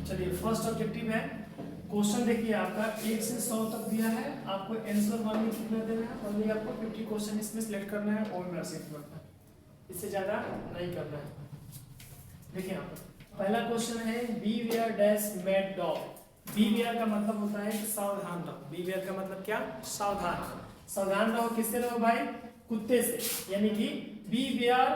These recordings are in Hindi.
चलिए फर्स्ट ऑब्जेक्टिव है, क्वेश्चन देखिए आपका 1 से 100 तक दिया है, आपको आंसर 1 में कितना देना है, ओनली आपको 50 क्वेश्चन इसमें सिलेक्ट करना है और मैसेज करना है, इससे ज्यादा नहीं करना है। देखिए यहाँ पर पहला क्वेश्चन है beware dash mad dog. Beware का मतलब होता है कि सावधान रहो। बी वेयर का मतलब क्या? सावधान। सावधान रहो किससे रहो भाई? कुत्ते से, यानी कि beware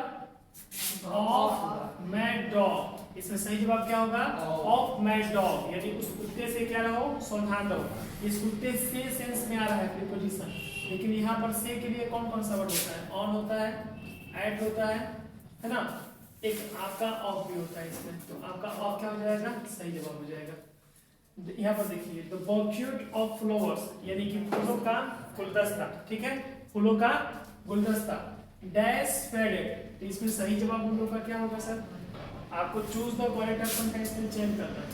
of mad dog. इसमें सही जवाब क्या होगा? ऑफ मैड डॉग, यानी उस कुत्ते से क्या रहो? सावधान रहो। इस कुत्ते से सेंस में आ रहा है प्रीपोजिशन, लेकिन यहाँ पर से के लिए कौन कौन सा वर्ड होता है? ऑन होता है, एट होता है ना, एक आपका ऑफ भी होता है इसमें, तो आपका ऑफ क्या हो जाएगा? सही जवाब हो जाएगा। यहाँ पर देखिए द बॉक्यूट ऑफ फ्लावर्स, यानी कि फूलों का गुलदस्ता, ठीक है, फूलों का गुलदस्ता डैश फेडेड, तो इसमें सही जवाब हम लोग का क्या होगा सर? आपको चूज द करेक्ट ऑप्शन का इसमें चेंज करना है,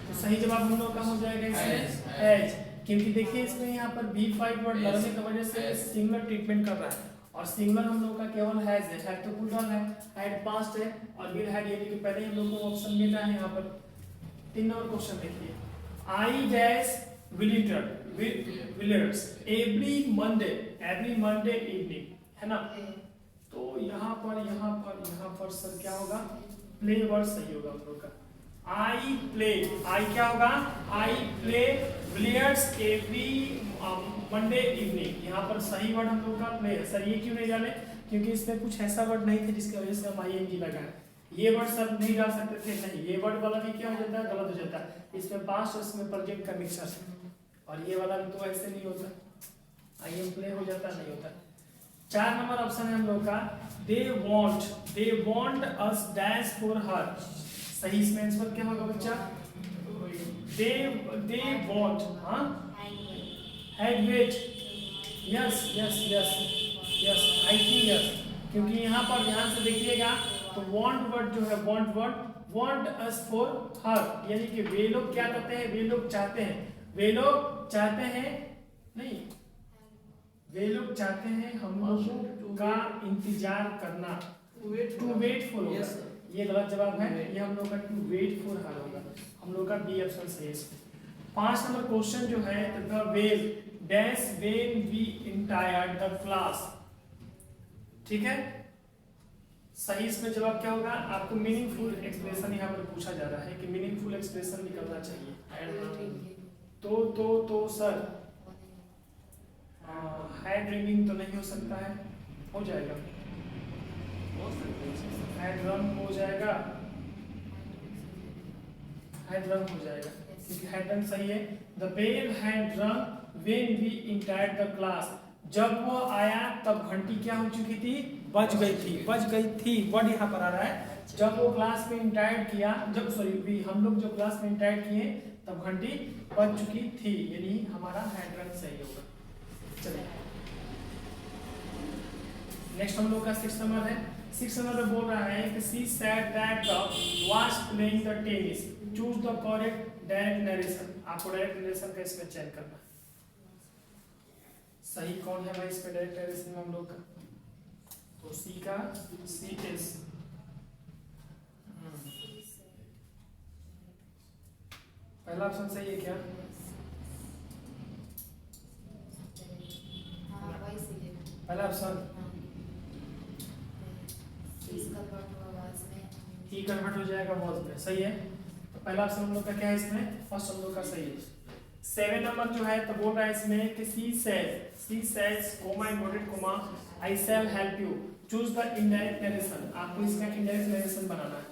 तो सही जवाब हम लोग का हो जाएगा इसमें एज, क्योंकि देखिए इसमें यहाँ पर V5 वर्ड लगने की वजह से सिंगुलर ट्रीटमेंट कर रहा है, और सिंगुलर हम लोग का केवल हैज है, हैड तो प्लूरल है, हैड पास्ट है, और विल हैड यानी कि पहले हम लोग को ऑप्शन मिला है। यहाँ पर 3 नंबर क्वेश्चन देखिए, I dash visitors every Monday evening, है ना, तो यहाँ पर सर क्या होगा? प्ले वर्ड सही होगा हम लोग का। आई प्ले, आई क्या होगा? I play billiards every Monday evening, यहाँ पर सही वर्ड हम लोग का प्ले है। सर ये क्यों नहीं डाले? क्योंकि इसमें कुछ ऐसा वर्ड नहीं थे जिसकी वजह से हम ING लगाए। ये वर्ड सर नहीं डाल सकते थे, नहीं, ये वर्ड वाला भी क्या हो जाता है? गलत हो जाता है। इसमें पास्ट और इसमें प्रेजेंट का मिक्सर है, और ये वाला भी तो ऐसे नहीं होता, आई एम प्ले हो जाता, नहीं होता। 4 नंबर ऑप्शन है हम लोग का, they want us dash for her, सही इसमें आंसर क्या होगा बच्चा? दे वांट, हाँ, had wait, yes yes yes yes, I think yes, क्योंकि यहाँ पर ध्यान से देखिएगा तो वांट वर्ड जो है, वांट अस फॉर हर, यानी कि वे लोग क्या करते हैं? वे लोग चाहते हैं, वे लोग चाहते हैं, नहीं, वे लोग चाहते हैं हम लोगों का इंतजार करना, टू वेट फॉर होगा, ये गलत जवाब है, ये हम लोग का टू वेट फॉर हर होगा, हम लोग का बी ऑप्शन सही है। 5 नंबर क्वेश्चन जो है, the well dash when we entire the class, ठीक है, सही इसमें जवाब क्या होगा? आपको मीनिंगफुल एक्सप्रेशन यहाँ पर पूछा जा रहा है कि मीनिंगफुल एक्सप्रेशन निकलना चाहिए। तो सर हैड ड्रिंकिंग तो नहीं हो सकता है, हो जाएगा, हैड रन हो जाएगा, हैड रन हो जाएगा, क्योंकि हैड रन सही है। The bell had run when we entered the class, जब वो आया तब घंटी क्या हो चुकी थी? बज गई थी, वर्ड यहाँ पर आ रहा है, जब वो क्लास में एंटर्ड किया, जब सॉरी हम लोग जो क्लास में एंटर्ड किए तब घंटी बज चुकी थी, यानी हमारा हैड रन सही होगा। चलिए नेक्स्ट हम लोग का 6 नंबर है। 6 नंबर में बोल रहा है कि she said that the was playing the tennis, choose the correct direct narration, आपको डायरेक्ट नरेशन का इसमें चेक करना है, सही कौन है भाई इसमें डायरेक्ट नरेशन में हम लोग का? तो सी का CS, पहला ऑप्शन सही है क्या? पहला ऑप्शन ही कन्वर्ट हो जाएगा वॉज में, सही है, तो पहला ऑप्शन हम लोग का क्या है इसमें? फर्स्ट हम लोग का सही है। 7 नंबर जो है तो बोल रहा है इसमें कि she says coma inverted coma I shell help you, choose the indirect narration, आपको इसका इनडायरेक्ट नरेशन बनाना है,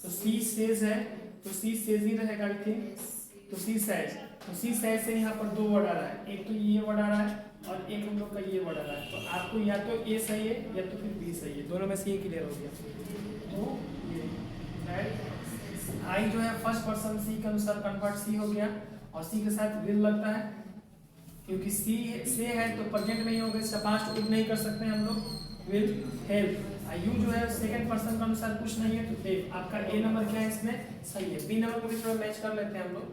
तो सी सेज है तो सी सेज ही रहेगा, आई थिंक, तो सी सेज से यहाँ पर 2 वर्ड आ रहा है, एक तो ये वर्ड आ रहा है और एक हम लोग का ये वर्ड आ रहा है, तो आपको या तो ए सही है या तो फिर बी सही है, दोनों में से ये क्लियर हो गया। तो ये आई जो है फर्स्ट पर्सन सी के अनुसार कन्वर्ट सी हो गया, और सी के साथ विल लगता है, क्योंकि सी से है तो प्रेजेंट में ही होगा, इसका पास्ट कुछ नहीं कर सकते हम लोग, विल हेल्प। यू जो है सेकंड पर्सन के अनुसार कुछ नहीं है, तो दे, आपका ए नंबर क्या है इसमें? सही है। बी नंबर को भी थोड़ा मैच कर लेते हैं हम लोग,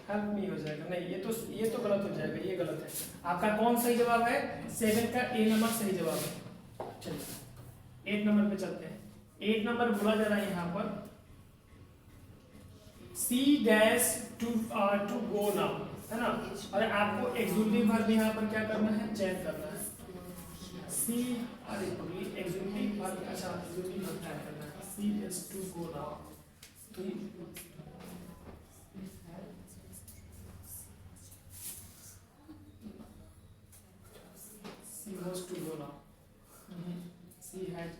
हेल्प मी हो जाएगा, नहीं ये तो गलत हो जाएगा, ये गलत है। आपका कौन सही जवाब है? 7 का ए नंबर सही जवाब है। चलिए 8 नंबर पे चलते हैं। 8 नंबर बोला जा रहा है यहाँ पर she dash to go now, है ना। और आपको एक्सक्लूसिव वर्ब यहाँ पर क्या करना है, चेंज करना है। सी एक्सक्लूसिव वर्ब, अच्छा एक्सक्लूसिव वर्ब क्या करना है, she is to go now, तो she was to go now, she had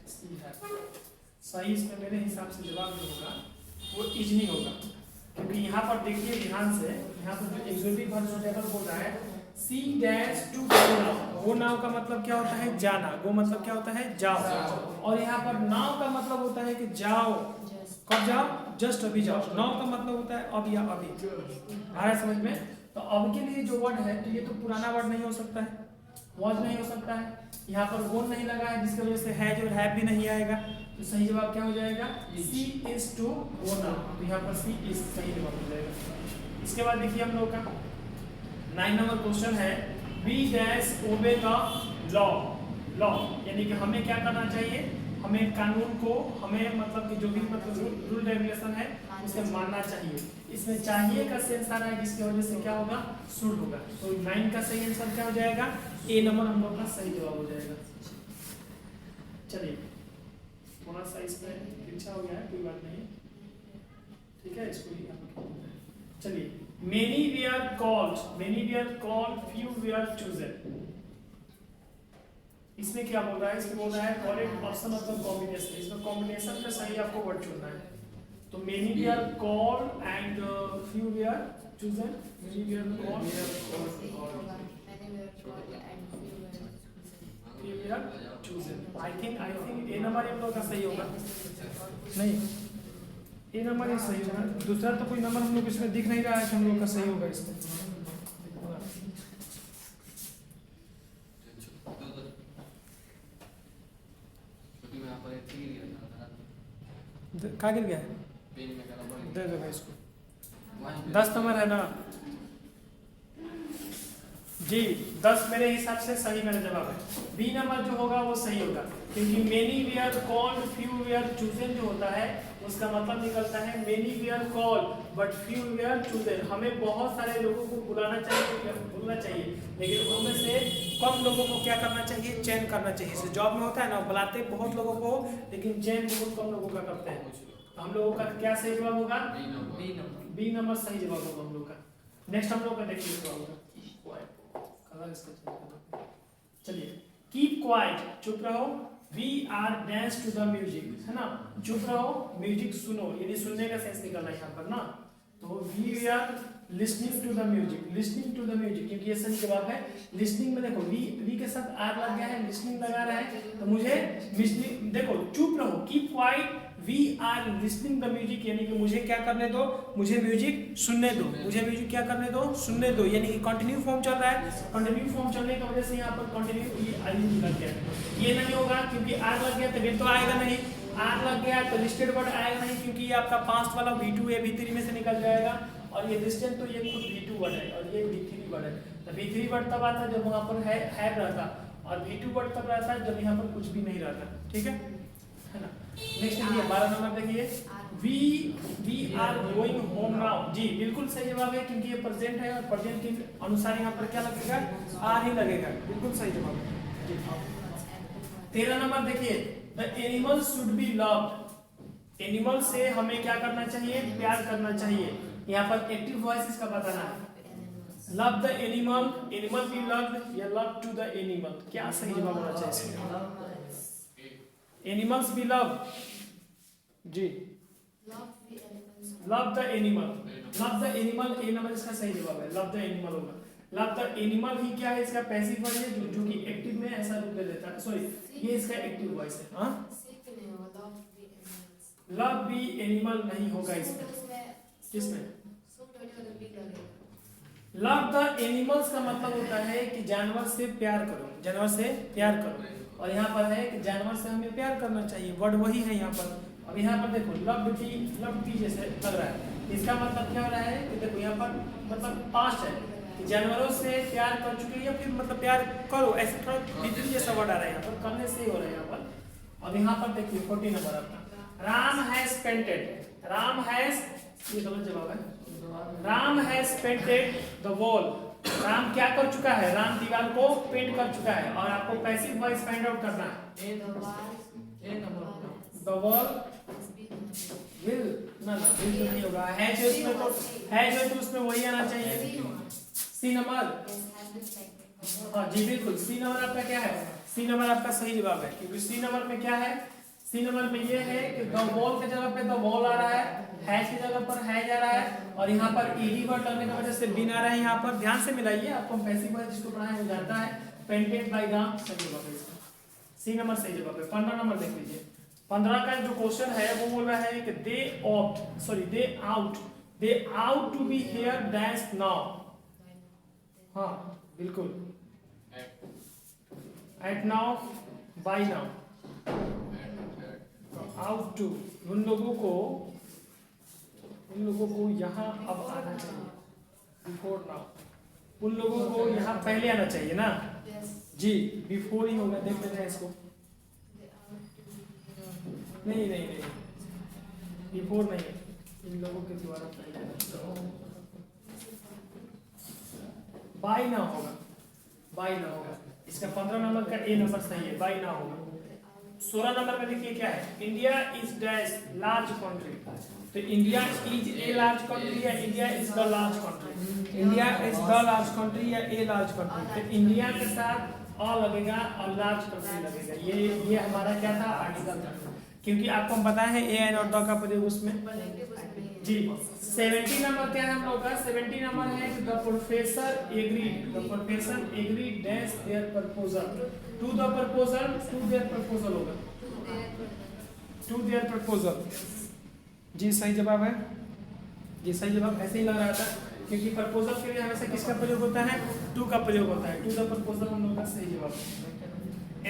सही इसमें मेरे हिसाब से जवाब जो होगा वो इज नहीं होगा, क्योंकि यहाँ पर देखिए ध्यान से, यहाँ पर जो एक्सक्लूसिव वर्ब सुटेबल बोल रहा है she dash to go now. Go now का मतलब क्या होता है, जाना। गो मतलब क्या होता है, जाओ। और यहाँ पर नाउ का मतलब होता है कि जाओ, कब जाओ, जस्ट अभी जाओ। नाउ का मतलब होता है अब या अभी, आ रहा है समझ में। तो अब के लिए जो वर्ड है, तो ये तो पुराना वर्ड नहीं हो सकता है, वॉज नहीं हो सकता है, यहाँ पर गोन नहीं लगा है, जिसकी वजह से हैज और हैव भी नहीं आएगा। तो सही जवाब क्या हो जाएगा, सी इज टू गो नाउ। तो यहाँ पर सी इज सही जवाब हो जाएगा। इसके बाद देखिए हम लोग का 9 नंबर क्वेश्चन है, we dash obey the law. Law यानी कि हमें क्या करना चाहिए, हमें कानून को, हमें मतलब कि जो भी मतलब रूल रेगुलेशन है उसे मानना चाहिए। इसमें चाहिए का सेंस आ रहा है, जिसकी वजह से क्या होगा, शुड होगा। तो 9 का सही आंसर क्या हो जाएगा, ए नंबर हम लोग का सही जवाब हो जाएगा। चलिए थोड़ा सा इसमें तिरछा हो गया है, कोई बात नहीं, ठीक है, इसको ही चलिए। Many were called, few were chosen। इसमें क्या बोल रहा है, इसमें बोल रहा है करेक्ट ऑप्शन मतलब कॉम्बिनेशन। इसमें कॉम्बिनेशन का सही आपको वर्ड चुनना है। तो many were called and few were chosen। many were called, few were chosen। I think A number in लोगों का सही होगा, नहीं ए नंबर ही सही होगा, दूसरा तो कोई नंबर हम लोग इसमें दिख नहीं रहा है कि हम लोग का सही होगा इसमें। कहाँ गिर गया है, दे दो इसको, 10 नंबर है ना जी, 10 मेरे हिसाब से सही मेरा जवाब है। बी नंबर जो होगा वो सही होगा, क्योंकि many were called few were chosen जो होता है उसका मतलब निकलता है many were called but few were chosen. हमें बहुत सारे लोगों को बुलाना चाहिए, लेकिन उनमें से कम लोगों को क्या करना चाहिए, चयन करना चाहिए। जैसे जॉब में होता है ना, बुलाते बहुत लोगों को लेकिन चयन बहुत कम लोगों का करते हैं। तो हम लोगों का क्या सही जवाब होगा, बी नंबर सही जवाब होगा हम लोग का। नेक्स्ट हम लोग का देखिए क्या होगा, चलिए कीप क्वाइट, चुप रहो। We are dance to the music, है ना, चुप रहो म्यूजिक सुनो, यानी सुनने का सेंस निकलना है यहाँ पर ना। तो we are listening to the music, क्योंकि ये सही जवाब है। लिसनिंग में देखो वी के साथ आर लग गया है, लिसनिंग लगा रहा है, तो मुझे देखो चुप रहो, keep quiet, we are listening the music, यानी कि मुझे क्या करने दो, मुझे म्यूजिक सुनने दो, मुझे म्यूजिक क्या करने दो, सुनने दो। यानी कि कंटिन्यू फॉर्म चल रहा है, कंटिन्यू फॉर्म चलने की वजह से यहाँ पर कंटिन्यू आई लग गया। ये नहीं होगा क्योंकि आर लग गया, तभी तो आएगा नहीं। आर लग गया तो लिस्टेड वर्ड आएगा नहीं, क्योंकि ये आपका पास्ट वाला V2 या V3 में से निकल जाएगा। और ये लिस्टेड तो ये खुद V2 वर्ड है और ये V3 वर्ड है। तो V3 वर्ड तब आता है जब वहाँ पर है रहता, और V2 वर्ड तब रहता है जब यहाँ पर कुछ भी नहीं रहता, ठीक है ना। नेक्स्ट देखिए 12 नंबर देखिए, we are going home now. जी बिल्कुल सही जवाब है, क्योंकि ये प्रेजेंट है और प्रेजेंट के अनुसार यहाँ पर क्या लगेगा, आर ही लगेगा, बिल्कुल सही जवाब है। 13 नंबर देखिए, the animal should be loved. Animal से हमें क्या करना चाहिए, प्यार करना चाहिए। यहाँ पर एक्टिव वॉइस इसका बताना है। Love the animal, animal be loved या लव टू द एनिमल, क्या सही जवाब होना चाहिए। एनिमल्स बी लव, जी love the animal, A number इसका सही जवाब है, लव द एनिमल होगा। लव द एनिमल ही क्या है, इसका पैसिव वर्ड है जो कि एक्टिव में ऐसा रूप ले लेता है। सॉरी, ये इसका एक्टिव वॉइस है। हाँ, लव बी एनिमल नहीं होगा इसमें, किसमें, लव द एनिमल्स का मतलब होता है कि जानवर से प्यार करो, और यहाँ पर है कि जानवर से हमें प्यार करना चाहिए, वर्ड वही है यहाँ पर। अब यहाँ पर देखो लव टी जैसे लग रहा है, इसका मतलब क्या हो रहा है कि देखो यहाँ पर मतलब पास्ट है कि जानवरों से प्यार कर चुके हैं या फिर मतलब प्यार करो, ऐसे थोड़ा विधि जैसा वर्ड आ रहा है यहाँ पर, करने से ही हो रहा है यहाँ पर। अब यहाँ पर देखिए 14 नंबर आपका, राम हैज ये गलत जवाब है। Ram has painted the wall. Ram क्या कर चुका है? राम दीवार को पेंट कर चुका है। और आपको पैसिव वॉइस फाइंड आउट करना है। द वॉल विल ना विल तो नहीं होगा, है जो इसमें तो है जो तो उसमें वही आना चाहिए। सी नंबर, हाँ जी बिल्कुल, सी नंबर आपका क्या है? सी नंबर आपका सही जवाब है, क्योंकि सी नंबर में क्या है? सी नंबर में ये है कि द वॉल के जगह पे द वॉल आ रहा है की जगह पर है जा रहा है, और यहाँ पर ईडी वर्ड लगने की वजह से बिन आ रहा है। यहाँ पर ध्यान से मिलाइए, आपको पैसिव वॉइस जिसको पढ़ाया वो जानता है। पेंटेड बाय राम, सही जवाब है इसका, सी नंबर सही जवाब है। 15 नंबर देख लीजिए। 15 का जो क्वेश्चन है वो बोल रहा है कि they out to be here dash now. हाँ बिल्कुल, at now, by now, out to, उन लोगों को यहाँ अब आना चाहिए, बिफोर नाउ। उन लोगों को यहाँ पहले आना चाहिए ना जी, बिफोर ही होगा। देख लेते हैं इसको, नहीं नहीं नहीं, बिफोर नहीं है, इन लोगों के द्वारा पहले बाय ना होगा, बाय ना होगा इसका। 15 नंबर का ए नंबर सही है, बाय ना होगा। 16 नंबर में देखिए क्या है? India is dash large country. तो India is a large country या India is the large country? India is the large country या ए लार्ज कंट्री? तो इंडिया के साथ अ लगेगा और लार्ज कंट्री लगेगा। ये हमारा क्या था? आर्टिकल था, क्योंकि आपको हम पता है ए एंड और द का प्रयोग उसमें जी। 70 नंबर क्या है हम लोग का? 70 नंबर है कि the professor agreed dash their proposal to the proposal, to their proposal होगा, टू देयर प्रपोजल जी। सही जवाब है जी, सही जवाब। ऐसे ही लग रहा था, क्योंकि प्रपोजल के लिए हमेशा किसका प्रयोग होता है? टू का प्रयोग होता है। टू द प्रपोजल हम लोग का सही जवाब है।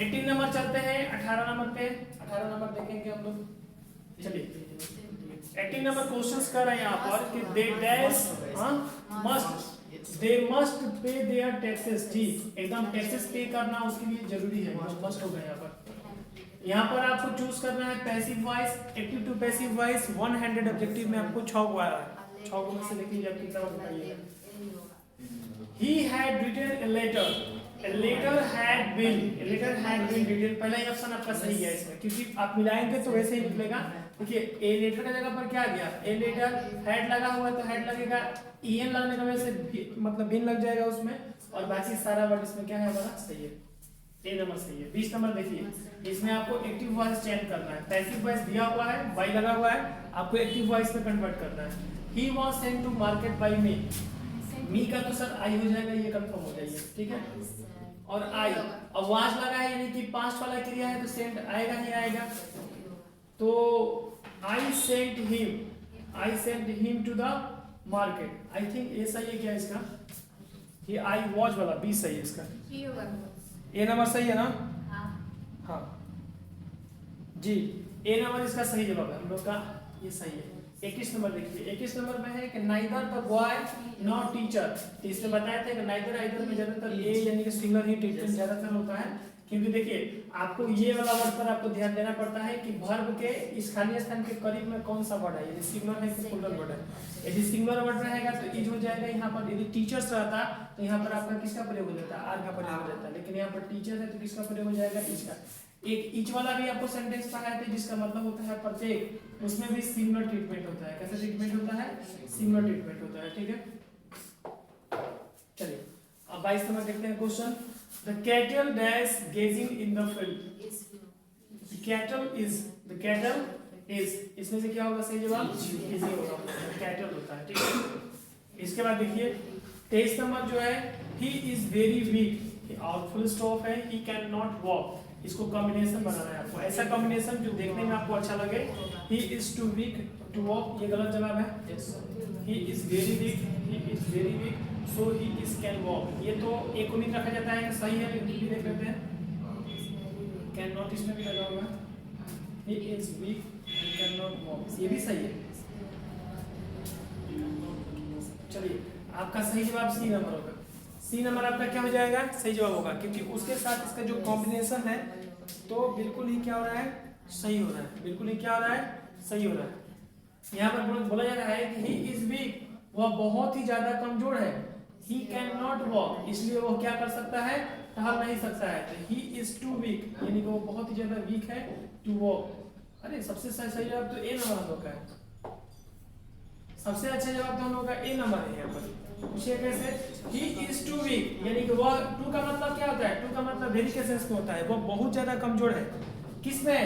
18 नंबर चलते हैं 18 नंबर पे। 18 नंबर देखेंगे हम लोग, चलिए। 18 नंबर क्वेश्चंस कर रहे हैं यहाँ पर कि they dash must pay their taxes. जी एकदम, टैक्सेस पे करना उसके लिए जरूरी है, मस्ट होगा यहाँ पर। यहाँ पर आपको चूज करना है passive voice, active to passive voice. 100 objective में आपको 6 को आ रहा है, 6 को में से देखिए आप कितना बताइएगा। He had written a letter. A letter had been written। पहला ही ऑप्शन आपका सही है इसमें, क्योंकि आप मिलाएंगे तो वैसे ही निकलेगा। देखिए ए लेटर का जगह पर क्या आ गया? ए लेटर, हेड लगा हुआ है तो हेड लगेगा, ईएन लगने की वजह से मतलब बिन लग जाएगा उसमें, और बाकी सारा वर्ड इसमें क्या है हमारा? सही है, ए नंबर सही है। 20 नंबर देखिए, इसमें आपको एक्टिव वॉइस चेंज करना है। पैसिव वॉइस दिया हुआ है, बाय लगा हुआ है, आपको एक्टिव वॉइस में कन्वर्ट करना है। He was sent to market by me. Me का तो सर आई हो जाएगा, ये कंफर्म हो जाइए, ठीक है। और आई, अब वाज लगा है यानी कि पास्ट वाला क्रिया है तो सेंट आएगा ही आएगा। तो I sent him to the market. I think ये सही है क्या इसका? ये आई वॉच वाला बी सही है इसका, ए नंबर सही है ना? हाँ जी, ए नंबर इसका सही जवाब है हम लोग का, ये सही है। 21 नंबर देखिए, 21 नंबर में है कि neither the boy not teacher. तो इसमें बताया था कि नाइदर आइदर में ज्यादातर ए यानी कि सिंगुलर ही टेंस ज्यादातर होता है, क्योंकि देखिए आपको ये वाला वर्ड पर आपको ध्यान देना पड़ता है कि वर्ब के इस खाली स्थान के करीब में कौन सा वर्ड है, यदि सिंगुलर है कि प्लूरल वर्ड है। यदि सिंगुलर वर्ड रहेगा तो इज हो जाएगा यहाँ पर। यदि टीचर्स रहता तो यहाँ पर आपका किसका प्रयोग हो जाता है? आर का प्रयोग हो जाता है, लेकिन यहाँ पर टीचर है तो किसका प्रयोग हो जाएगा? इज का। एक इच वाला भी आपको सेंटेंस पढ़ाए थे जिसका मतलब होता है प्रत्येक, उसमें भी सिंगुलर ट्रीटमेंट होता है। कैसे ट्रीटमेंट होता है? सिंगुलर ट्रीटमेंट होता है, ठीक है। चलिए अब 22 नंबर देखते हैं question. The cattle dash grazing in the field. The cattle is, इसमें से क्या होगा सही जवाब? इज होगा, कैटल होता है, ठीक है। इसके बाद देखिए 23 नंबर जो है, ही इज वेरी वीक, और फुल स्टॉप है, ही कैन नॉट वॉक। इसको कॉम्बिनेशन बनाना है आपको, ऐसा कॉम्बिनेशन जो देखने में आपको अच्छा लगे। He is too weak to walk, ये गलत जवाब है। He is very weak so he is can walk. ये तो एक उम्मीद रखा जाता है कि सही है, लेकिन भी देख लेते हैं। कैन नॉट इसमें भी लगा हुआ, he is weak and can not walk, ये भी सही है। चलिए आपका सही जवाब सी नंबर होगा। सी नंबर आपका क्या हो जाएगा? सही जवाब होगा, क्योंकि उसके साथ इसका जो कॉम्बिनेशन है तो बिल्कुल ही क्या हो रहा है? सही हो रहा है, बिल्कुल ही क्या हो रहा है? सही हो रहा है। यहाँ पर बोला जा रहा है कि ही इज वीक, वह बहुत ही ज्यादा कमजोर है। ही कैन नॉट वॉक, इसलिए वो क्या कर सकता है, टहल नहीं सकता है। तो ही इज टू वीक, यानी कि वो बहुत ही ज्यादा वीक है टू वॉक। अरे सबसे सही जवाब तो ए नंबर हम लोग का है। सबसे अच्छा जवाब तो हम लोग का ए नंबर है। यहाँ पर पूछिए कैसे, ही इज टू वीक, यानी कि वह, टू का मतलब क्या होता है, टू का मतलब वेरी के सेंस में होता है, वो बहुत ज्यादा कमजोर है। किसमें,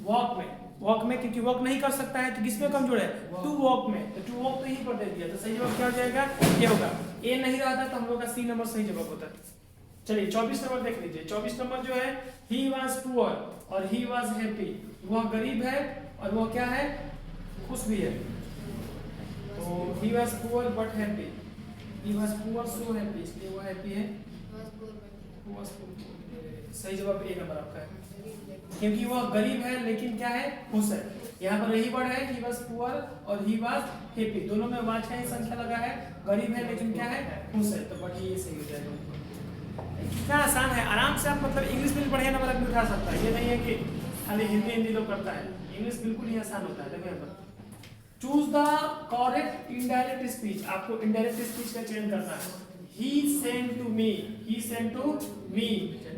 वॉक में। वॉक में, क्योंकि वॉक नहीं कर सकता है तो किसमें कमजोर है, टू वॉक में। तो टू वॉक तो यहीं पर दे दिया, तो सही जवाब क्या हो जाएगा, ये होगा। ए नहीं रहा था तो हम लोग का सी नंबर सही जवाब होता है। चलिए 24 नंबर देख लीजिए। 24 नंबर जो है, ही वाज पुअर और ही वाज हैप्पी, वह गरीब है और वह क्या है, खुश भी है। तो he was poor but happy, he was poor so happy, इसलिए वो हैप्पी है। सही जवाब ए नंबर आपका है, क्योंकि वह गरीब है लेकिन क्या है, खुश है। यहाँ पर यही वर्ड है, ही वाज पुअर और ही वाज हैप्पी, दोनों में वाज का ही संख्या लगा है। गरीब है लेकिन क्या है, खुश है, तो बट ये सही हो जाएगा। कितना आसान है, आराम से आप मतलब इंग्लिश में बढ़िया नंबर आदमी उठा सकता है। ये नहीं है कि खाली हिंदी लोग करता है, इंग्लिश बिल्कुल ही आसान होता है। देखो यहाँ पर choose the correct indirect speech, आपको इनडायरेक्ट स्पीच का चयन करना है। He sent to me, he sent to me,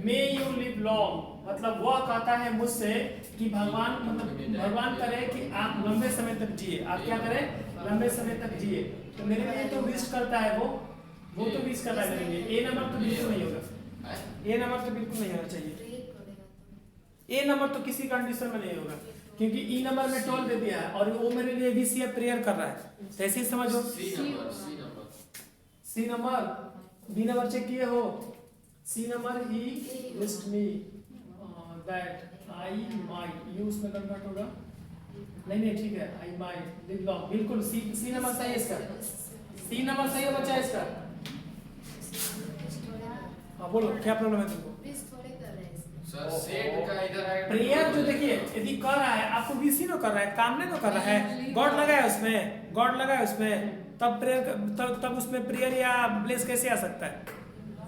may you live long, मतलब वह कहता है मुझसे कि भगवान, मतलब भगवान करे कि आप लंबे समय तक जिए। आप क्या करें, लंबे समय तक जिए। तो मेरे लिए तो विश करता है वो तो विश कर रहा है मेरे लिए। ए नंबर तो बिल्कुल नहीं होगा, ए नंबर तो बिल्कुल नहीं होना चाहिए। ए नंबर तो किसी कंडीशन में नहीं होगा, क्योंकि ई नंबर में टोल दे दिया है और वो मेरे लिए विश या प्रेयर कर रहा है, तो ऐसे ही समझो। C number, B number check किए हो। C number, he wished me that I might, you उसमें कन्वर्ट होगा, नहीं ठीक है, आई माइट लिव लॉन्ग, बिल्कुल सी नंबर सही है इसका। सी नंबर सही है बच्चा इसका। हाँ बोलो क्या प्रॉब्लम है तुमको। प्रेयर जो देखिए यदि कर रहा है, आपको विश न कर रहा है, काम नहीं तो कर रहा है, गॉड लगा है उसमें, गॉड लगा है उसमें, तब प्रेयर, तब उसमें प्रेयर या ब्लेस कैसे आ सकता है,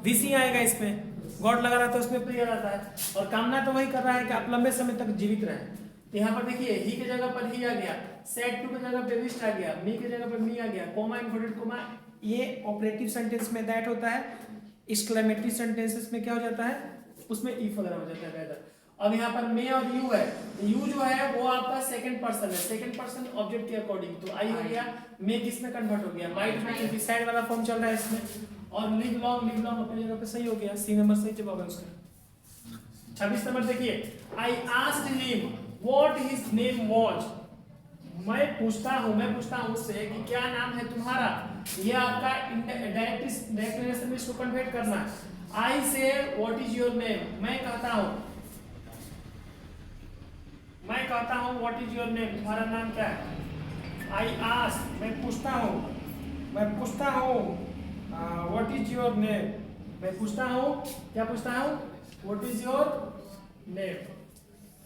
विश ही आएगा इसमें। गॉड लगा रहा है तो उसमें प्रेयर आता है, और कामना तो वही कर रहा है कि आप लंबे समय तक जीवित रहें। तो यहाँ पर देखिए ही की जगह पर ही आ गया, सेड टू की जगह पे विश्ड आ गया, मी की जगह पर मी आ गया, कोमा इन्वर्टेड कोमा, ये ऑपरेटिव सेंटेंस में दैट होता है। एक्सक्लेमेटरी सेंटेंसेस में क्या हो जाता है, उसमें इफ वगैरह हो जाता है वेदर। अब यहाँ पर मे और यू है, यू जो है वो आपका सेकंड पर्सन है, सेकंड पर्सन ऑब्जेक्ट के अकॉर्डिंग, तो आई हो गया, मे किस में कन्वर्ट हो गया, माइट में, क्योंकि साइड वाला फॉर्म चल रहा है इसमें। और लिव लॉन्ग अपनी जगह पे सही हो गया, सी नंबर सही जवाब है उसका। 26 नंबर देखिए, I asked him what his name was, मैं पूछता हूँ उससे कि क्या नाम है तुम्हारा। ये आपका डायरेक्ट में इसको कन्वर्ट करना है। आई से व्हाट इज योर नेम, मैं कहता हूँ व्हाट इज योर नेम, तुम्हारा नाम क्या है। आई आस्क, मैं पूछता हूँ व्हाट इज योर नेम, मैं पूछता हूँ, क्या पूछता हूँ, व्हाट इज योर नेम।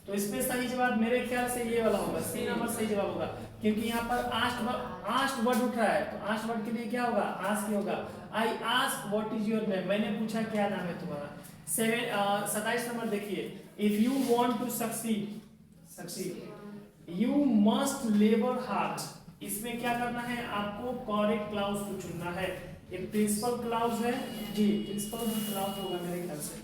तो इसमें सही जवाब मेरे ख्याल से ये वाला होगा, सी नंबर सही जवाब होगा, क्योंकि यहाँ पर आस्क्ड वर्ड उठ रहा है, तो आस्क्ड वर्ड के लिए क्या होगा, आस्क ही होगा। I ask what is your name, मैंने पूछा क्या नाम है तुम्हारा। 27 नंबर देखिए, if you want to succeed you must labour hard, इसमें क्या करना है, आपको करेक्ट क्लाउज को चुनना है। एक प्रिंसिपल क्लाउज है जी, प्रिंसिपल क्लाउज होगा मेरे ख्याल से,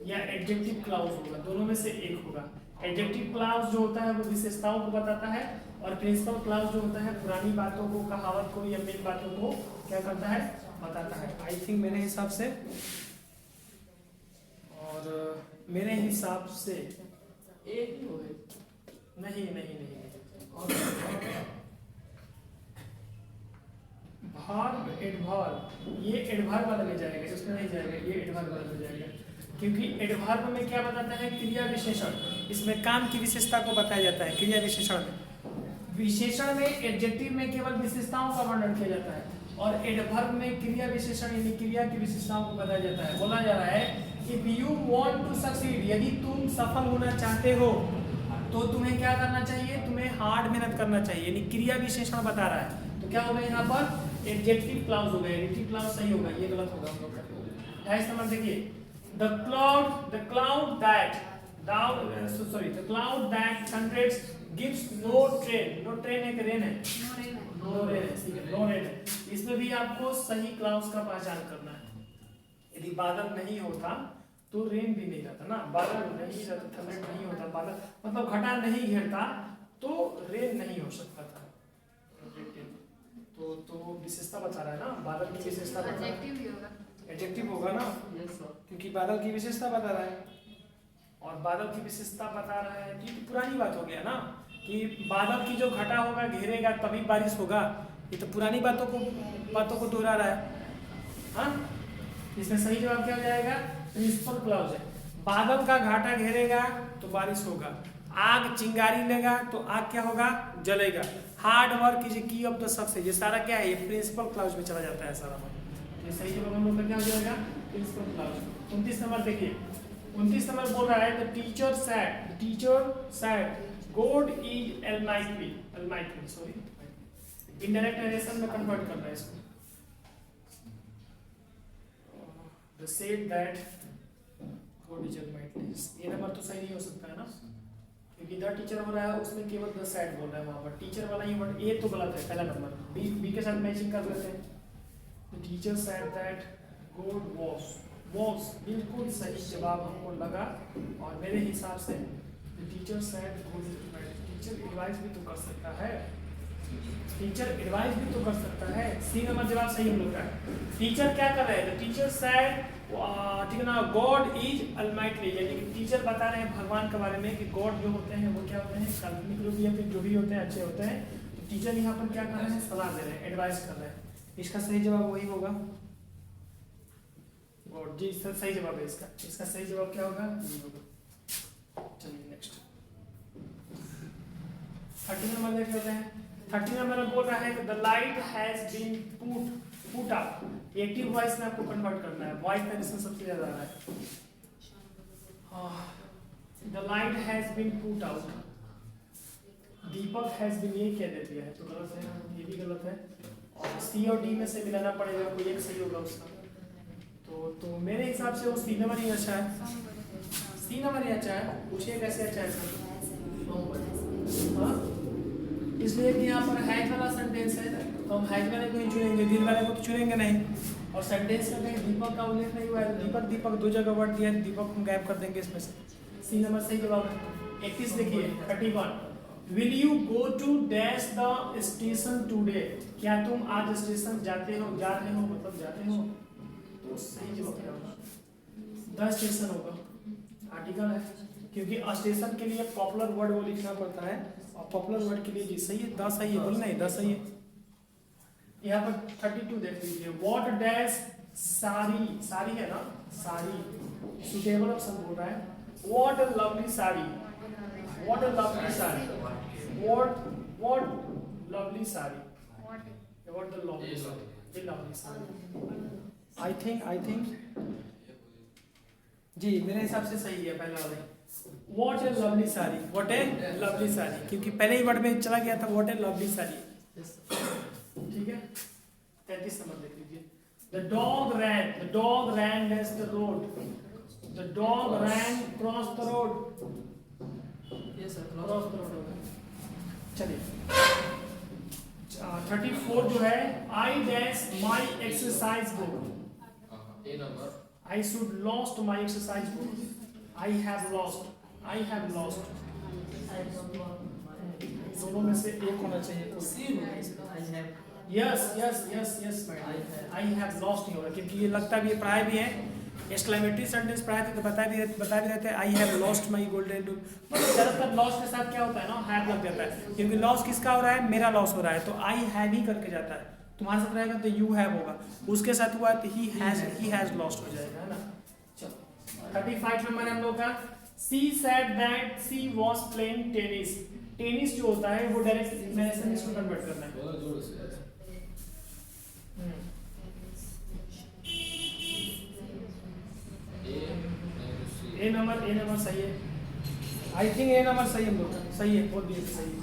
या एडजेक्टिव क्लाउज होगा, दोनों में से एक होगा। एडजेक्टिव क्लाउज जो होता है वो विशेषताओं को बताता है, और प्रिंसिपल क्लाउज जो होता है पुरानी बातों को, कहावत को या मेन बातों को क्या करता है, बताता है। आई थिंक मेरे हिसाब से, और मेरे हिसाब से एक ही हो गए, नहीं भार्ब एडवर्ब, ये एडवर्ब वाला में जाएगा, इसमें नहीं जाएगा, ये एडवर्ब वाला में जाएगा, क्योंकि एडवर्ब में क्या बताता है, क्रिया विशेषण, इसमें काम की विशेषता को बताया जाता है। क्रिया विशेषण में एडजेक्टिव में केवल विशेषताओं का वर्णन किया जाता है, और एडवर्ब में क्रिया विशेषण यानी क्रिया की विशेषताओं को बताया जाता है। बोला जा रहा है if you want to succeed, यदि तुम सफल होना चाहते हो तो तुम्हें क्या करना चाहिए, तुम्हें हार्ड मेहनत करना चाहिए, यानी क्रिया विशेषण बता रहा है। तो क्या होगा यहाँ पर, एडजेक्टिव क्लाउज होगा, एडजेक्टिव क्लाउज सही होगा, ये गलत होगा हम लोग का। 28 नंबर देखिए, The cloud that sorry the cloud that thunders gives no train. No train है कि रेन है? नो रेन है, ठीक है, नो रेन है। इसमें भी आपको सही क्लाउड्स का पहचान करना है। यदि बादल नहीं होता तो रेन भी नहीं रहता ना, बादल नहीं रहता, थंडर नहीं होता, बादल मतलब घटा नहीं घेरता तो रेन नहीं हो सकता था। तो विशेषता बता रहा है ना, बादल की विशेषता बता रहा है, एडजेक्टिव होगा ना, क्योंकि बादल की विशेषता बता रहा है और बादल की विशेषता बता रहा है। ये तो पुरानी बात हो गया ना कि बादल की जो घटा होगा घेरेगा तभी बारिश होगा। ये तो पुरानी बातों को दोहरा रहा है। हाँ, इसमें सही जवाब क्या हो जाएगा? प्रिंसिपल क्लॉज है। बादल का घाटा घेरेगा तो बारिश होगा, आग चिंगारी लेगा तो आग क्या होगा? जलेगा। हार्ड वर्क इज की ऑफ द सक्सेस, ये सारा क्या है? ये प्रिंसिपल क्लॉज में चला जाता है सारा। ये सही जवाब हम लोग का क्या हो जाएगा? Principal clause. 29 नंबर देखिए, 29 नंबर बोल रहा है the teacher sad God is Almighty sorry, indirect narration में कन्वर्ट करना है इसको। The said that God is Almighty, ये नंबर तो सही नहीं हो सकता है ना, क्योंकि द टीचर हो रहा है उसमें केवल द सैड बोल रहा है वहां पर, टीचर वाला ही वर्ड ए तो गलत है। पहला नंबर बी के साथ मैचिंग कर लेते हैं। The teacher sad that God was बिल्कुल सही जवाब हमको लगा और मेरे हिसाब से the teacher sad God is Almighty. Teacher advice भी तो कर सकता है, टीचर एडवाइस भी तो कर सकता है। सी नंबर जवाब सही हम लोग का है। टीचर क्या कर रहे हैं? टीचर सैड, ठीक है ना, गॉड इज अलमाइटी, यानी कि टीचर बता रहे हैं भगवान के बारे में कि गॉड जो होते हैं वो क्या होते हैं? काल्पनिक रूप या फिर जो भी होते हैं अच्छे होते हैं। तो टीचर यहाँ पर क्या कर रहे हैं? सलाह दे रहे हैं, एडवाइस कर रहे हैं। इसका सही जवाब वही होगा, गॉड जी सही जवाब है इसका। इसका सही जवाब क्या होगा? ये होगा। चलिए नेक्स्ट 30 नंबर देख लेते हैं। 30 नंबर में बोल रहा है the light has been put out. Active voice में आपको कन्वर्ट करना है, वॉइस नरेशन सबसे ज्यादा आ रहा है। The light has been put out, Deepak has been, ये क्या दे दिया है? तो गलत है, ये भी गलत है और सी और डी में से मिलाना पड़ेगा, कोई एक सही होगा उसका। तो मेरे हिसाब से वो सी नंबर ही अच्छा है, सी नंबर ही अच्छा है। पूछिए कैसे अच्छा है सर? हाँ, इसलिए कि यहाँ पर हैज वाला सेंटेंस है तो हम हैज वाले को ही चुनेंगे, दिल वाले को तो चुनेंगे नहीं। और सेंटेंस में कहीं दीपक का उल्लेख नहीं हुआ है, दीपक दो जगह वर्ड दिया है, दीपक हम गायब कर देंगे इसमें से। सी नंबर सही जवाब है। 31 देखिए 31, will you go to dash the station today? क्या तुम आज स्टेशन जाते हो? जा रहे हो मतलब जाते हो, तो सही जवाब क्या होगा? द स्टेशन होगा, आर्टिकल है, क्योंकि स्टेशन के लिए पॉपुलर वर्ड वो लिखना पड़ता है और पॉपुलर वर्ड के लिए जी सही है, द सही है, बोल नहीं द सही है। यहाँ पर 32 देख लीजिए, व्हाट डैश साड़ी है ना, साड़ी सुटेबल ऑप्शन बोल रहा है। What a lovely sari, what a lovely sari, what lovely sari, what the lovely sari. I think जी मेरे हिसाब से सही है पहला वाला। What a lovely sari, what a lovely sari, क्योंकि पहले ही वर्ड में चला गया था व्हाट ए लवली साड़ी। ठीक है, 33 नंबर देख लीजिए। The dog ran down the road. The dog ran across the road. Yes sir, cross the road होगा। चलिए 34 जो है, I dash my exercise book. A number. I should lost my exercise book. I have lost. दोनों में से एक होना चाहिए। Yes madam, I have lost नहीं होगा, क्योंकि ये लगता भी है, पढ़ाए भी है, एक्सक्लेमेटरी सेंटेंस पढ़ाए थे तो बता भी रहते हैं I have lost my golden do. मतलब ज़्यादातर लॉस के साथ क्या होता है ना, हैव लग जाता है, क्योंकि लॉस किसका हो रहा है? मेरा लॉस हो रहा है, तो आई हैव ही करके जाता है। तुम्हारे साथ रहेगा तो यू हैव होगा, उसके साथ हुआ तो ही हैज लॉस्ट हो जाएगा, है ना। चलो 35 नंबर हम लोग का। She said that she was playing tennis. Tennis जो होता है वो डायरेक्ट नरेशन इसको कन्वर्ट करना है। ए नंबर सही है, आई थिंक ए नंबर सही हम लोग का सही है, बोल दिए सही है,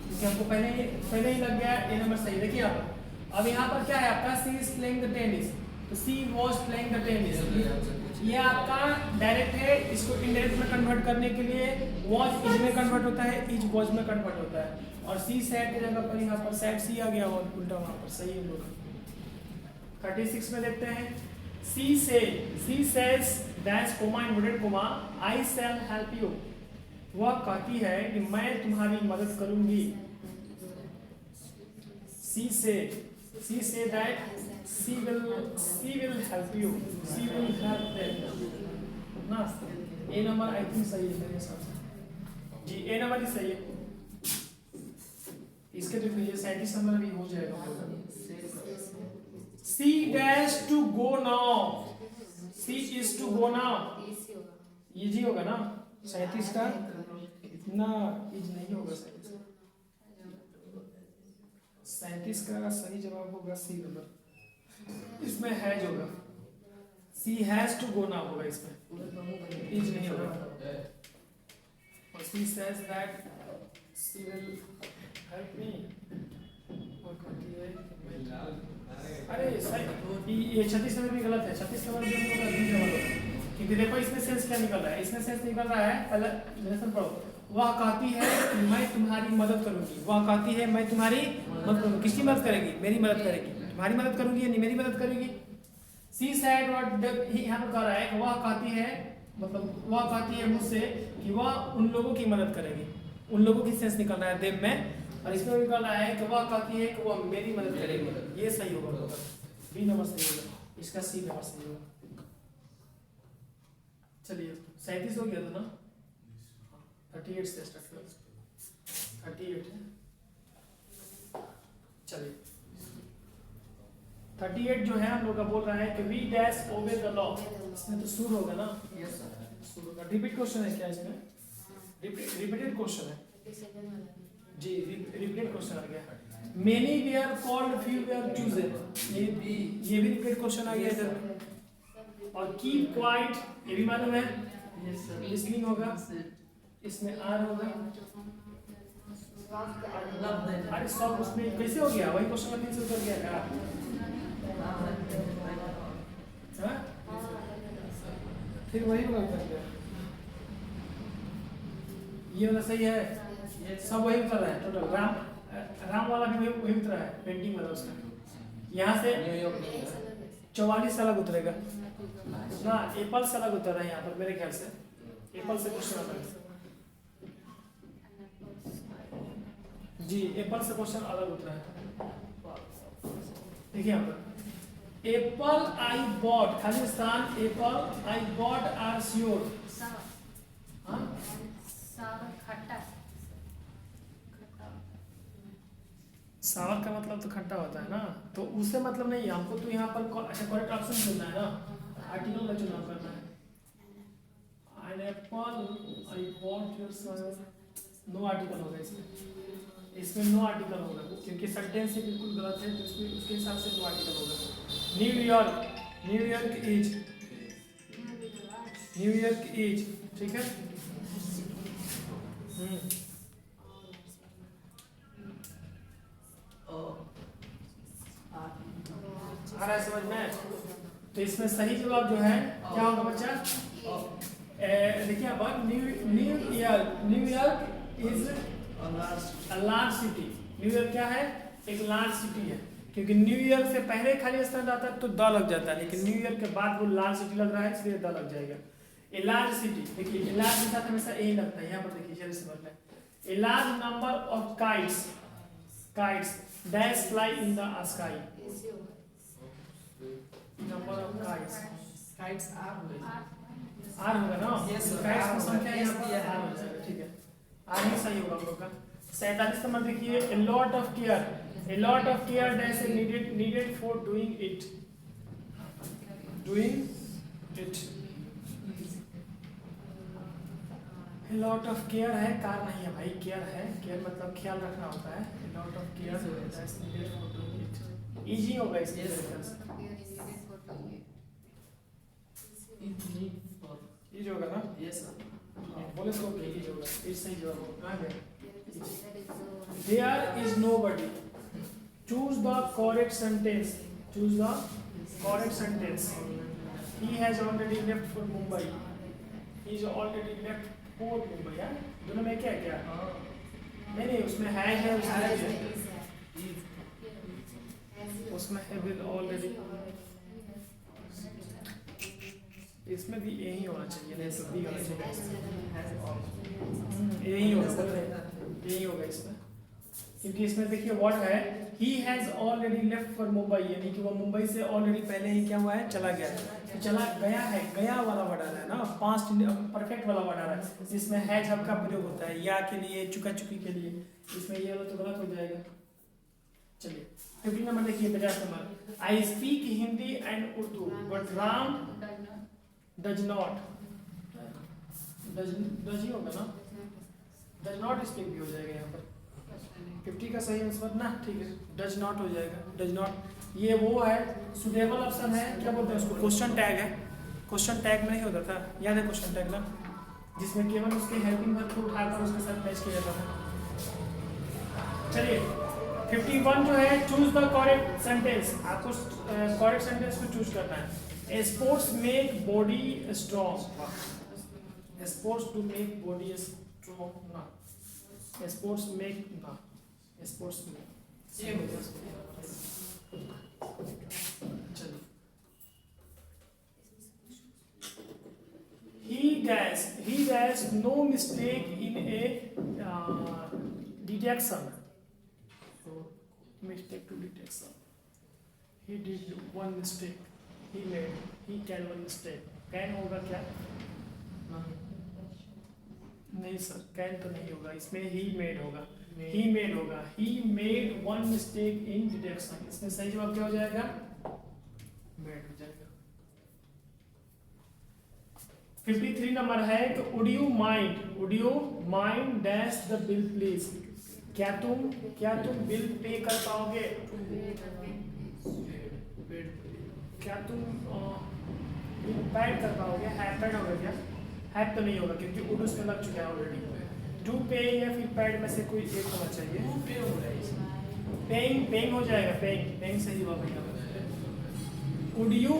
क्योंकि हमको पहले ही लग गया ए नंबर सही। देखिए अब यहाँ पर क्या है आपका, सी इज प्लेइंग द टेनिस, तो she was playing the tennis, ये आपका डायरेक्ट है, इसको इनडायरेक्ट में कन्वर्ट करने के लिए वॉज इज में कन्वर्ट होता है, इज वॉज में कन्वर्ट होता है। और सी सैड की जगह पर यहाँ पर सैड सी आ गया और उल्टा वहाँ पर सही है लोग। 36 में देखते हैं she says dash coma inverted coma I shell help you. वह कहती है कि मैं तुम्हारी मदद करूंगी। सी से that she will help you, she will help them ना। ए नंबर आई थिंक सही है मेरे हिसाब से जी, ए नंबर ही सही है। इसके तो ये 37 नंबर भी हो जाएगा। She dash to go now, she is to go now, ये जी होगा ना 37 का, इतना इज नहीं होगा 37 का सही जवाब होगा सी नंबर। इसमें हैज होगा, she has to go now होगा, इसमें इज नहीं होगा। और she says that she will help me, और कहती है अरे सही, ये 36 नंबर भी गलत है। 36 नंबर भी होगा बी जवाब होगा, क्योंकि देखो इसमें सेंस क्या निकल रहा है, इसमें सेंस निकल रहा है पहले लेसन पढ़ो। वह कहती है कि मैं तुम्हारी मदद करूंगी, वह कहती है मैं तुम्हारी मदद करूंगी। किसकी मदद करेगी? मेरी मदद करेगी। तुम्हारी मदद करूंगी या नहीं मेरी मदद करेगी? सी सैड व्हाट यहाँ पर कह रहा है कि वह कहती है, मतलब वह कहती है मुझसे कि वह उन लोगों की मदद करेगी। उन लोगों की सेंस निकल रहा है देव में, और इसमें निकल रहा है कि वह कहती है कि वह मेरी मदद करेगी। ये सही होगा, बी नंबर सही होगा, इसका सी नंबर सही होगा। चलिए 37 हो गया था ना, 38 से स्टार्ट करो। 38 है, चलिए 38 जो है हम लोग का बोल रहा है कि we dash obey the law. इसमें तो शुरू होगा ना, यस सर शुरू होगा। रिपीट क्वेश्चन है क्या इसमें? रिपीटेड क्वेश्चन है जी, रिपीटेड क्वेश्चन आ गया। Many we are called, few we are chosen, ये भी रिपीटेड क्वेश्चन आ गया इधर। और कीप क्वाइट ये भी मालूम है, यस सर लिसनिंग होगा, इसमें आर होगा। अरे सब उसमें कैसे हो गया? वही क्वेश्चन में 3 से उतर गया क्या? फिर वही वाला उतर गया, ये वाला सही है, सब वही उतर रहा है टोटल। राम वाला भी वही उतरा है, पेंटिंग वाला उसका। यहाँ से 44 से अलग उतरेगा ना, एप्पल से अलग उतर रहा है यहाँ पर मेरे ख्याल से। एप्पल से क्वेश्चन अलग जी, एप्पल से क्वेश्चन अलग उतरा है। देखिए यहाँ पर एप्पल आई बॉट, खाली स्थान apple I bought are sure. Sour का मतलब तो खट्टा होता है ना, तो उससे मतलब नहीं है हमको। तो यहाँ पर अच्छा करेक्ट ऑप्शन चुनना है ना, आर्टिकल का चुनाव करना है। An apple I bought your son, no article होगा इसमें, इसमें नो आर्टिकल होगा क्योंकि सेंटेंस से बिल्कुल गलत है, तो इसमें उसके हिसाब से नो आर्टिकल होगा। न्यूयॉर्क इज, न्यूयॉर्क इज, ठीक है। आ रहा है समझ में? तो इसमें सही जवाब जो है क्या होगा बच्चा? देखिए अब New York is a large city. New York क्या है? एक लार्ज सिटी है, क्योंकि न्यूयॉर्क से पहले खाली स्थान आता है तो द लग जाता है, लेकिन न्यूयॉर्क के बाद वो लार्ज सिटी लग रहा है इसलिए द लग जाएगा। ए लार्ज सिटी, देखिए ए लार्ज के साथ हमेशा ए लगता है। यहाँ पर देखिए जल्दी समझ लें, a large number of kites dash fly in the sky. Number of kites are होगा ना, काइट्स की संख्या यहाँ पर आर हो जाएगा, ठीक है। आर ही सही होगा हम लोग का। 47 नंबर देखिए, a lot of care dash needed for doing it। a lot of care है, कार नहीं है भाई, केयर है, केयर मतलब ख्याल रखना होता है। a lot of care dash needed for doing it, easy होगा इसके तरह से, इजी होगा ना, यस सर। बोले तो इजी होगा, इस सही जवाब होगा। कहाँ गया? There is nobody, choose the correct sentence, choose the correct sentence। he has already left for Mumbai. He is already left for Mumbai. यार दोनों में क्या क्या? नहीं उसमें है उसमें है will already. इसमें भी यही होना चाहिए, नहीं तो भी होना चाहिए, यही होगा इसमें, क्योंकि इसमें देखिए व्हाट है, he has already left for Mumbai, यानी कि वो मुंबई से ऑलरेडी पहले ही क्या हुआ है, चला गया है। तो चला गया है, गया वाला वर्ड आ रहा है ना, पास्ट परफेक्ट वाला वर्ड आ रहा है, जिसमें हैज हब का प्रयोग होता है या के लिए, चुका चुकी के लिए, इसमें ये वाला तो गलत हो जाएगा। चलिए 15 नंबर देखिए, 50 number, I speak Hindi and Urdu but Ram does not, does he होगा ना, डज नॉट स्पीक भी हो जाएगा यहाँ पर, 50 का सही आंसर ना, ठीक है, डज नॉट हो जाएगा, डज नॉट। ये वो है सुटेबल ऑप्शन है, क्या बोलते हैं उसको, क्वेश्चन टैग है, क्वेश्चन टैग में नहीं होता था, याद है क्वेश्चन टैग ना, जिसमें केवल उसके हेल्पिंग वर्ब को उठाकर उसके साथ मैच किया जाता था। चलिए 51 जो है, चूज द करेक्ट सेंटेंस, आपको करेक्ट सेंटेंस को चूज करना है। Sports make body strong, sports to make body strong ना, स्पोर्ट्स मेक ना, स्पोर्ट्स में चलिए, he does no mistake in a detection, so mistake to detection, he did one mistake, he can one mistake, can होगा क्या, नहीं सर कैन तो नहीं होगा, इसमें ही मेड होगा, ही मेड होगा, he made one mistake in detection, इसमें सही जवाब क्या हो जाएगा, मेड हो जाएगा। 53 नंबर है कि would you mind dash the bill please, क्या तुम बिल पे कर पाओगे, क्या तुम बिल पेड कर पाओगे, हैव पेड होगा क्या, हैव तो नहीं होगा क्योंकि वुड उसमें लग चुका है ऑलरेडी, टू पे या फिर पेड में से कोई एक होना चाहिए, पेइंग हो जाएगा, पेइंग सही जवाब है। Would you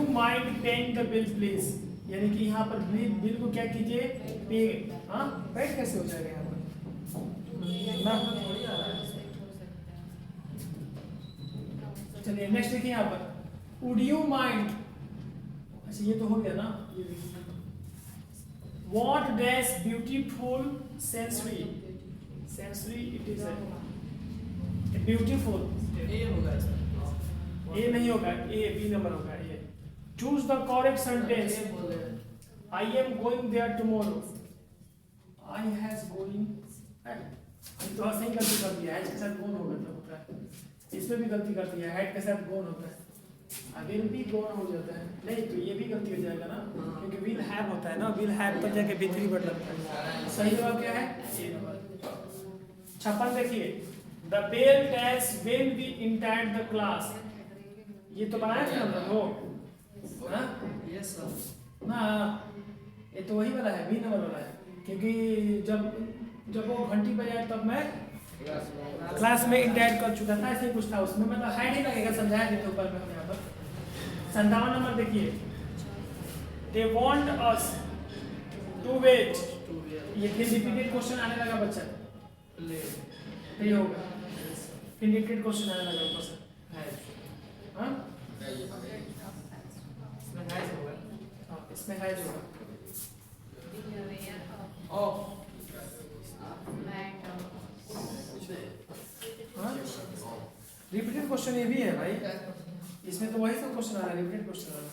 mind paying the bill please, यानी कि यहाँ पर बिल को क्या कीजिए, पे, हाँ पेड कैसे हो जाएगा यहाँ पर ना। चलिए नेक्स्ट देखिए यहाँ पर, वुड यू माइंड, अच्छा ये तो हो गया ना, ये देखिए, what does beautiful sensory it is a beautiful, ए नहीं होगा, ए बी नंबर होगा, ये choose the correct sentence, I am going there tomorrow, I has going, तो सही गलती कर दिया है, इसके साथ गोन होता है, इसमें भी गलती कर दिया है, हेड के साथ गोन होता है, विल भी गोन हो जाता है, नहीं तो ये भी गलती हो जाएगा ना, क्योंकि विल हैव होता है ना, विल हैव पर जाके B3 वर्ड लगता है, सही जवाब क्या है, ए नंबर। 56 देखिए, the bell dash when we entered the class, ये तो बनाया था हम लोग हो, हाँ यस सर ना, ये तो वही वाला है, बी नंबर वाला है, क्योंकि जब वो घंटी बजाए तब मैं क्लास में इंटैक्ट कर चुका था, ऐसे कुछ था उसमें, मतलब हाइड ही लगेगा, समझाया देते ऊपर में हम यहाँ पर। 57 नंबर देखिए, they want us to wait, ये फिर रिपीटेड क्वेश्चन आने लगा बच्चा, ये होगा फिर रिपीटेड क्वेश्चन आने लगा ऊपर से, हाँ इसमें है जो रिपीटेड क्वेश्चन ये भी है भाई, इसमें तो वही सब क्वेश्चन आ रहा है, रिपीटेड क्वेश्चन आ रहा है।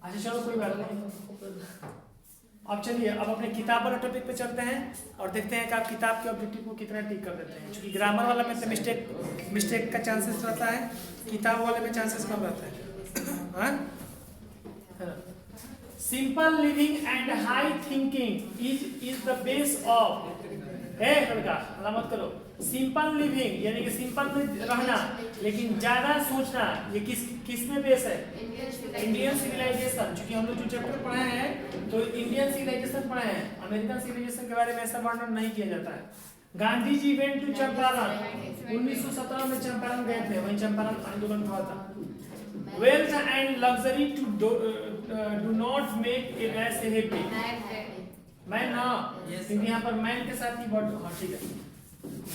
अच्छा चलो कोई बात नहीं, अब चलिए अब अपने किताब वाला टॉपिक पे चलते हैं और देखते हैं कि आप किताब के ऑब्जेक्टिव को कितना टिक कर देते हैं, क्योंकि ग्रामर वाला में तो मिस्टेक का चांसेस रहता है, किताब वाले में चांसेस कम रहता है। Simple living and high thinking is the base of, लड़का मत करो, सिंपल लिविंग यानी कि सिंपल में रहना लेकिन ज्यादा सोचना, ये किस में बेस है, इंडियन सिविलाइजेशन, क्योंकि हम लोग जो चैप्टर पढ़े हैं तो इंडियन सिविलाइजेशन पढ़े हैं, अमेरिकन सिविलाइजेशन के बारे में ऐसा वर्णन नहीं किया जाता है, गांधी जी वेंट टू चंपारण, 1917 में चंपारण गए थे, वहीं चंपारण आंदोलन हुआ था। Wealth and luxury do not make a man happy. Man ना, क्योंकि यहाँ पर मैन के साथ ही वर्ड, हाँ ठीक है।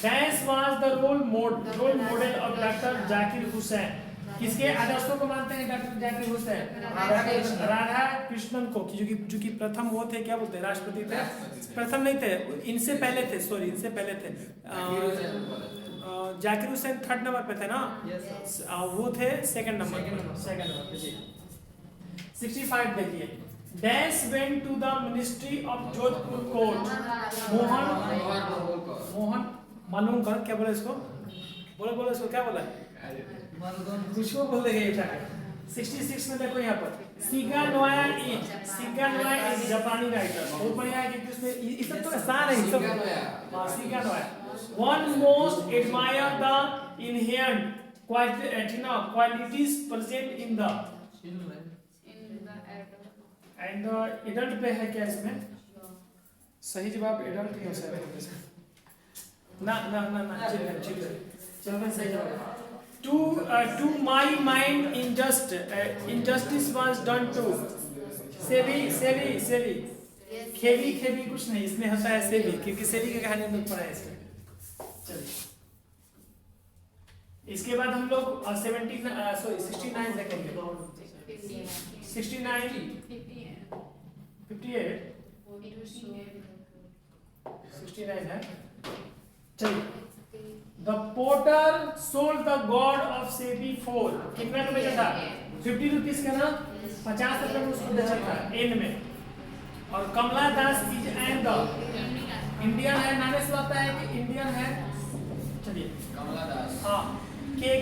Dash was the role model of doctor Zakir Hussain. किसके आदर्शों को मानते हैं डॉक्टर जाकिर हुसैन? राधा कृष्णन को, जो कि प्रथम वो थे, क्या बोलते हैं, राष्ट्रपति थे। प्रथम नहीं थे, इनसे पहले थे, सॉरी इनसे पहले थे। जाकिर हुसैन 3rd नंबर पे थे ना, वो थे 2nd नंबर पे जी। 65 देखिए, dash went to the ministry of Jodhpur court. Mohan मालूमकर, क्या बोला इसको, बोलो इसको क्या बोला, कुछ को बोल देंगे। 66 में देखो यहाँ पर सिगा नोया इज जापानी राइटर, बहुत बढ़िया है क्योंकि उसमें ये सब तो आसान है, सब सिगा नोया। One most admire the inherent qualities present in the and adult पे है क्या इसमें? सही जवाब एडल्ट ही हो सकता है ना चिल्ड्रन सही जवाब। To my mind injustice was done to सेवी खेवी कुछ नहीं, इसमें होता है सेवी, क्योंकि सेवी की कहानी हम लोग पढ़ा है इसमें। चलिए इसके बाद हम लोग 69 देखेंगे। 69 58 69 है। चलिए, The porter sold the god of Sebi for कितना में बेचा था? 50 रुपीस का ना, 50 रुपए में उसको बेचा था एंड में। और कमला दास इज एंड द इंडियन है, नामे से आता है कि इंडियन है। चलिए कमला दास, हाँ, के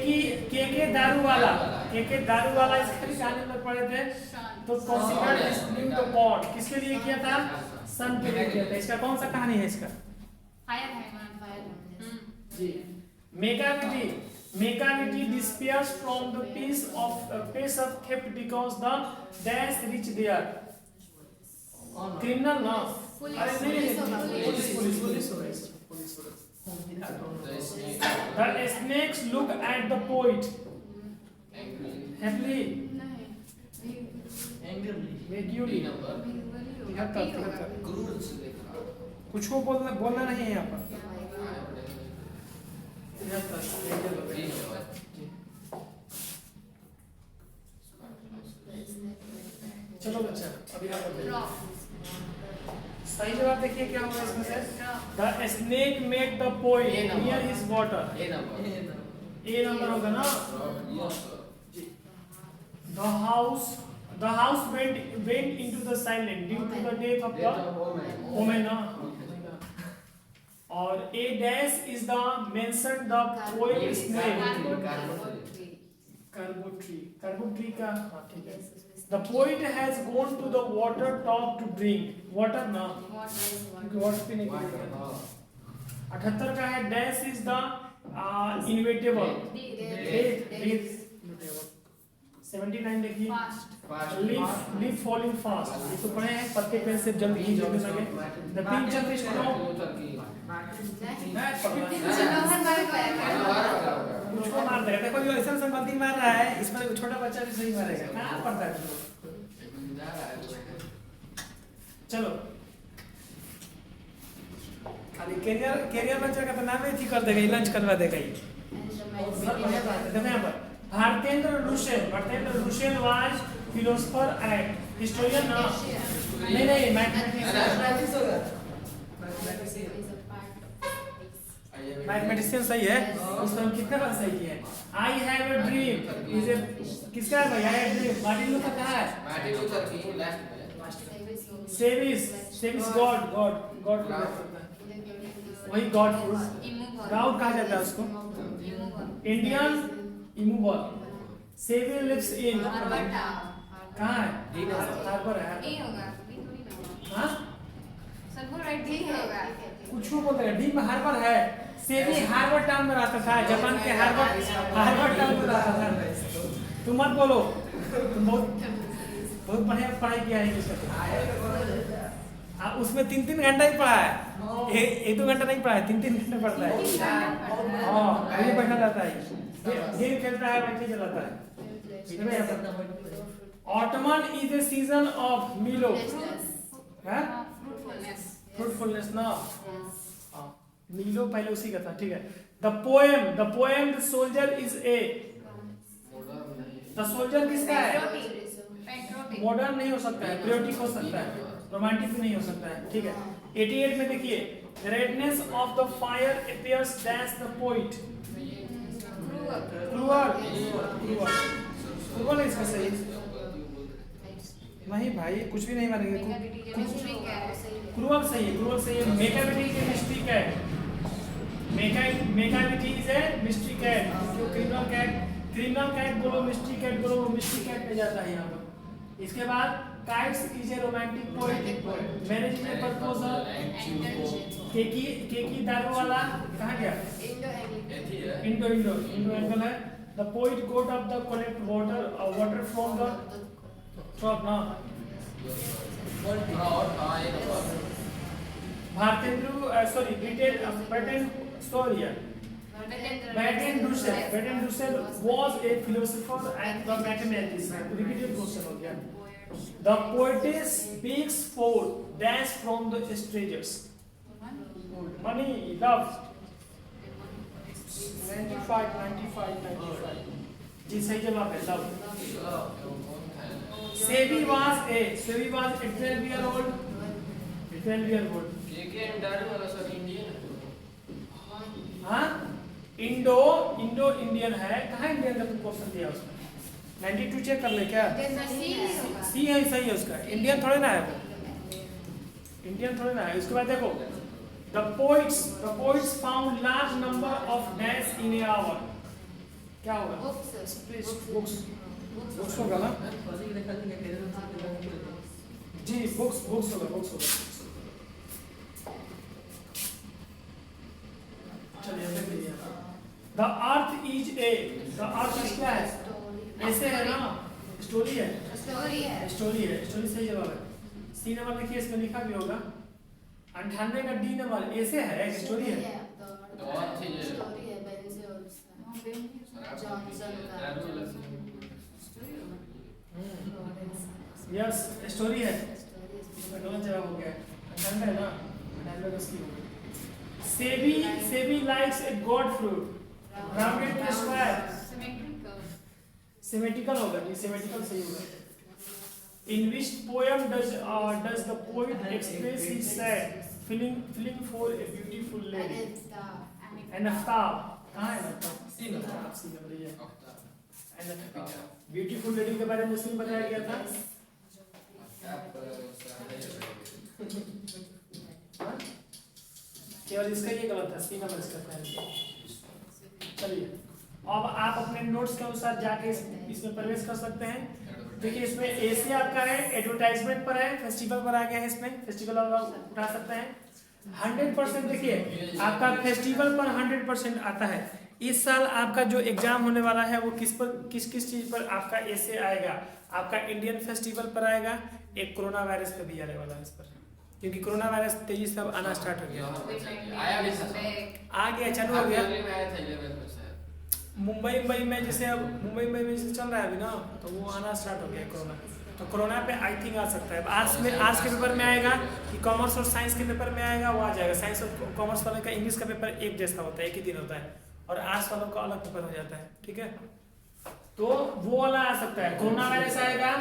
दारू वाला इसकी कहानी में पढ़े थे। तो कंसीडर्ड लिस्निंग टू गॉड किसके लिए किया था? सन के लिए किया था। इसका कौन सा कहानी है इसका? जी, Mekanity despairs from the pace of theft because the dash reach there. Criminal ना? अरे नहीं, police. The snakes look at the poet happily, vaguely. कुछ को बोलना नहीं है यहाँ पर। चलो बच्चा, अभी सही जवाब देखिए क्या होगा इसमें से। The snake made the poet near his water. A number होगा ना। The house went into the silence due to the death of the woman. और a dash is the mentioned the poet's name. Carbo tree का, हाँ ठीक है। The poet has gone to the water top to drink. Water ना, water पीने के लिए। 78 का है dash is the inevitable. 79 देखिए, leaf falling fast. ये तो पढ़े हैं, पत्ते पेड़ से जल्दी ही गिरने लगे। The pincher is now मुझको मार देगा। देखो जो ऐसा गलती मार रहा है, इसमें छोटा बच्चा भी सही मारेगा। कहाँ पड़ता है? चलो, खाली कैरियर बच्चा का तो नाम ही कर देगा, लंच करवा देगा ये। देखो यहाँ पर Bertrand Russell was philosopher and historian ना, नहीं मैथमेटिशियन सही है। उसमें कितने बार सही किए? I have a dream is a किसका है भाई? I have dream Martin Luther का है। मार्टिन लूथर की लास्ट सेविस गॉड वही गॉड गाउड कहा जाता है उसको। इंडियन इमूवल सेवियर लिव्स इन कहाँ है? हार्बर है। हाँ कुछ को बोलते हैं डी में हार्बर है। सेवी हार्वर्ड टाउन में रहता था, जापान के हार्वर्ड टाउन में रहता था। तुम मत बोलो, तुम बहुत बढ़िया पढ़ाई किया है। उसमें 3-3 घंटा ही पढ़ा है, एक 2 घंटा नहीं पढ़ा है, 3-3 घंटा पढ़ता है। हाँ ये बैठा रहता है, गेम खेलता है, बैठे चलाता है। Ottoman is a season of मिलो, फ्रूटफुलनेस ना, मिलो पहले उसी का था, ठीक है। The poem the soldier is a, the soldier किसका है? मॉडर्न नहीं हो सकता है, पेट्रियोटिक हो सकता है, रोमांटिक भी नहीं हो सकता है, ठीक है। 88 में देखिए, redness of the fire appears that's the poet, cruel है इसका सही? नहीं भाई कुछ भी नहीं मानेंगे, क्रूअल सही है, क्रूअल सही है। Macavity is a mystery cat, Macavity is a mystery cat, criminal cat बोलो, मिस्ट्री कैट बोलो, मिस्ट्री कैट में जाता है यहाँ पर। इसके बाद Keats is a romantic poet, marriage में प्रपोजल, केकी दारू वाला कहाँ गया? इंडो एंगल है। The poet got of the collect water from the trough ना, भारतेंद्र सॉरी ब्रिटेन स्टोरी है। Bertrand Russell was a philosopher and the mathematician. Repeated question हो गया। The poetess speaks for dance from the strangers. Money, love. 95. जी सही जवाब है love. Sebi was 12-year-old. 12-year-old. हाँ इंडो इंडियन है, कहाँ इंडियन का तुम क्वेश्चन दिया उसमें? 92 चेक कर ले क्या? सी है, सही है उसका, इंडियन थोड़े ना है वो, इंडियन थोड़े ना है। उसके बाद देखो, the poets found large number of dash in a hour, क्या होगा? बुक्स होगा ना जी, बुक्स होगा। चलिए the earth is a, the earth क्या है? ऐसे है ना, स्टोरी है, स्टोरी सही जवाब है। सी नंबर देखिए, इसमें लिखा भी होगा। 98 का डी नंबर ऐसे है, स्टोरी है। यस स्टोरी है, इसमें गलत जवाब हो गया। 98 है ना, 98 का सी होगा। Sebi likes a gourd fruit. Rounded to square. Symmetrical होगा जी, symmetrical सही होगा। In which poem does the poet express his sad feeling for a beautiful lady? An aftab. कहाँ है aftab? सी नंबर ये। An aftab. Beautiful lady के बारे में उसमें बताया गया था। केवल इसका ये गलत था, सी नंबर इसका था। चलिए अब आप अपने नोट्स के अनुसार जाके इसमें प्रवेश कर सकते हैं। देखिए इसमें ए से आपका है, एडवर्टाइजमेंट पर है, फेस्टिवल पर आ गया है, इसमें फेस्टिवल आप उठा सकते हैं। 100% देखिए आपका फेस्टिवल पर 100% आता है। इस साल आपका जो एग्जाम होने वाला है वो किस चीज पर आपका ऐसे आएगा? आपका इंडियन फेस्टिवल पर आएगा, एक कोरोना वायरस पे भी आने वाला है इस पर, क्योंकि कोरोना वायरस तेजी से अब आना स्टार्ट हो गया, आ गया, चालू हो गया। मुंबई में जैसे अब मुंबई में जैसे चल रहा है अभी ना, तो वो आना स्टार्ट हो गया कोरोना। तो कोरोना पे आई थिंक आ सकता है। आर्ट्स के पेपर में आएगा कि कॉमर्स और साइंस के पेपर में आएगा, वो आ जाएगा। साइंस और कॉमर्स वाले का इंग्लिश का पेपर एक जैसा होता है, एक ही दिन होता है, और आर्ट्स वालों का अलग पेपर हो जाता है, ठीक है। तो वो वाला आ सकता है, कोरोना वायरस आएगा।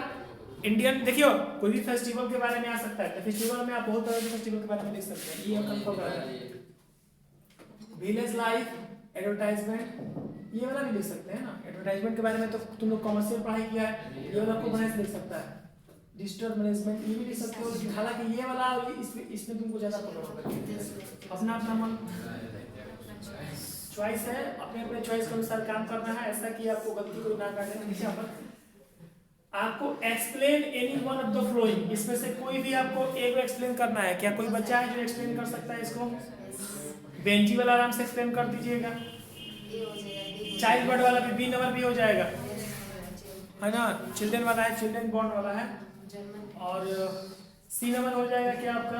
इंडियन देखियो कोई भी फेस्टिवल के बारे में आ सकता है, तो फेस्टिवल में आप बहुत तरह के फेस्टिवल के बारे में देख सकते हैं। ये हम कंफर्म कर रहे हैं। विलेज लाइफ, एडवर्टाइजमेंट, ये वाला भी लिख सकते हैं ना। एडवर्टाइजमेंट के बारे में तो तुम लोग कॉमर्शियल पढ़ाई किया है, ये वाला आपको बनाए लिख सकता है। डिजिटल मैनेजमेंट ये भी लिख सकते हो, हालांकि ये वाला इसमें तुमको ज्यादा पकड़ होगा। अपना अपना मन चॉइस है, अपने अपने चॉइस के अनुसार काम करना है, ऐसा कि आपको गलती कोई ना करने। नीचे यहाँ पर आपको explain any one of the flowing, इसमें से कोई भी आपको एक एक्सप्लेन करना है। क्या कोई बच्चा है जो एक्सप्लेन कर सकता है इसको? बेंची वाला आराम से एक्सप्लेन कर दीजिएगा। चाइल्ड वर्ड वाला भी बी नंबर भी हो जाएगा, है ना। चिल्ड्रन वाला है, चिल्ड्रन बॉर्न वाला है, और सी नंबर हो जाएगा क्या आपका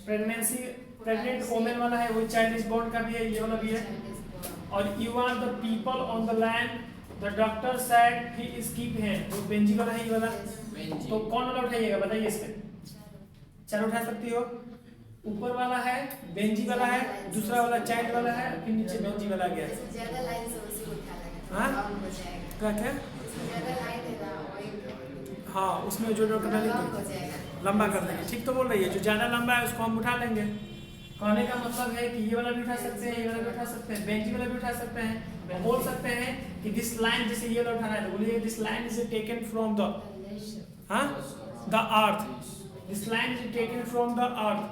प्रेगनेंसी, प्रेग्नेंट वोमेन वाला है, वो चाइल्ड इज बोर्न का भी है, ये वाला भी है। और you are the people on the land, the doctor said he is keep hand, वो बेंजी वाला है, ये वाला। बेंजी। तो कौन वाला उठाइएगा बताइए इसमें, चार उठा सकती हो। ऊपर वाला है बेंजी वाला है, दूसरा वाला चाइल्ड वाला है, फिर नीचे बेंजी वाला गया। ज्यादा लाइन से उसी को उठा लेगा, हाँ? लॉन्ग हो जाएगा। क्या क्या? ज्यादा लाइन है ना, वही हाँ, उसमें जो डॉक्टर लॉन्ग डालेंगे हो जाएगा। लंबा कर देंगे। ठीक तो बोल रही है, जो ज्यादा लंबा है उसको हम उठा लेंगे। कहने का मतलब है कि ये वाला भी उठा सकते हैं, ये वाला भी उठा सकते हैं, बेंजी वाला भी उठा सकते हैं। और बोल सकते हैं कि दिस लाइन, जैसे ये वाला उठाना है तो बोलिए this line is taken from the the earth, this line is taken from the earth,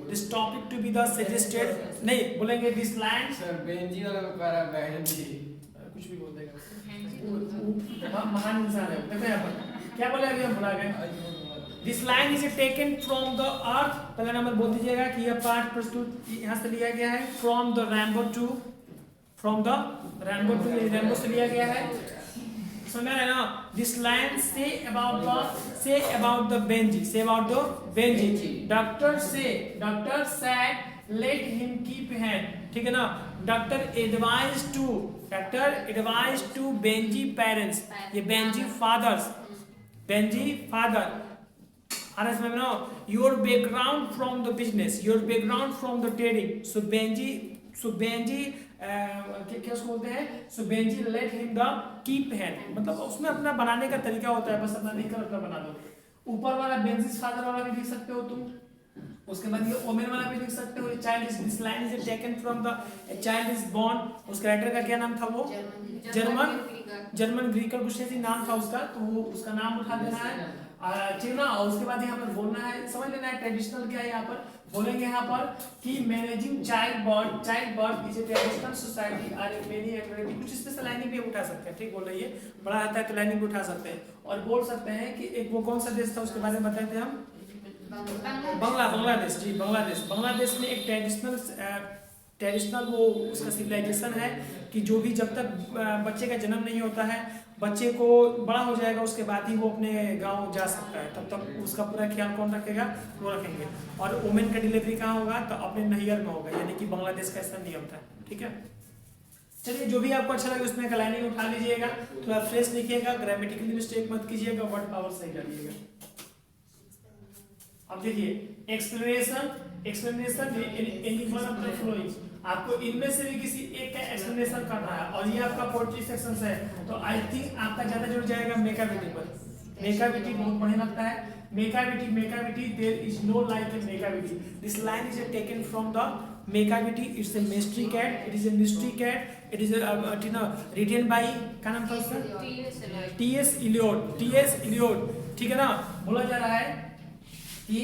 this topic to be the suggested, नहीं बोलेंगे दिस लाइन। सर बेंजी वाला को कह रहा है बेंजी, कुछ भी बोल देगा, महान इंसान है। देखो यहाँ पर क्या बोले, अभी हम भुला गए। This line is taken from the अर्थ, पहला नंबर बोल दीजिएगा कि यह पाठ प्रस्तुत यहाँ से लिया गया है, from the Rambo two, from the Rambo two, Rambo से लिया गया है। समझ रहे ना? दिस लाइन से अबाउट द बेंजी, से about the Benji, doctor said let him keep hand, ठीक है ना? Doctor advise to Benji parents, ये बेंजी फादर्स, बेंजी फादर। और इसमें ना your background from the business, your background from the trading, so Benji क्या उसको बोलते हैं, so Benji let him the keep hand, मतलब उसमें अपना बनाने का तरीका होता है, बस अपना लिखकर अपना बना दो। ऊपर वाला बेंजीज फादर वाला भी लिख सकते हो तुम, उसके बाद ये ओमेन वाला भी लिख सकते हो। Child is, this line is taken from the child is born, उस कैरेक्टर का क्या नाम था, वो जर्मन ग्रीकर कुछ ऐसी नाम था उसका, तो वो उसका नाम उठा देना है, ठीक ना? और उसके बाद यहाँ पर बोलना है, समझ लेना है ट्रेडिशनल क्या है। यहाँ पर बोलेंगे यहाँ पर कि managing child birth is a traditional society are many activity, कुछ स्पेशल लाइनिंग भी उठा सकते हैं। ठीक बोल रही है, बड़ा आता है तो लाइनिंग भी उठा सकते हैं। और बोल सकते हैं कि एक वो कौन सा देश था उसके बारे में बताए थे हम, बांग्लादेश। जी बांग्लादेश में एक ट्रेडिशनल वो उसका सिविलाइजेशन है कि जो भी जब तक बच्चे का जन्म नहीं होता है, बच्चे को बड़ा हो जाएगा उसके बाद ही वो अपने गांव जा सकता है, तब तक उसका पूरा ख्याल कौन रखेगा, वो रखेंगे। और वुमेन का डिलीवरी कहाँ होगा, तो अपने नैहर में होगा, यानी कि बांग्लादेश का ऐसा नियम था। ठीक है, चलिए जो भी आपको अच्छा लगे उसमें एक लाइनिंग उठा लीजिएगा, थोड़ा फ्रेश लिखिएगा, ग्रामेटिकली मिस्टेक मत कीजिएगा, वर्ड पावर सही डालिएगा। अब देखिए explanation any one of the following, आपको इनमें से भी किसी एक का एक्सप्लेनेशन करना है, और ये आपका पोएट्री सेक्शन है, तो आई थिंक आपका ज्यादा जुड़ जाएगा मेकाविटी पर। मेकाविटी बहुत बढ़िया लगता है। Macavity there is no like in Macavity, this line is taken from the Macavity, it's a mystery cat, it is a mystery cat, it is written by, क्या नाम था उसका, टी.एस. इलियड। ठीक है ना? बोला जा रहा है कि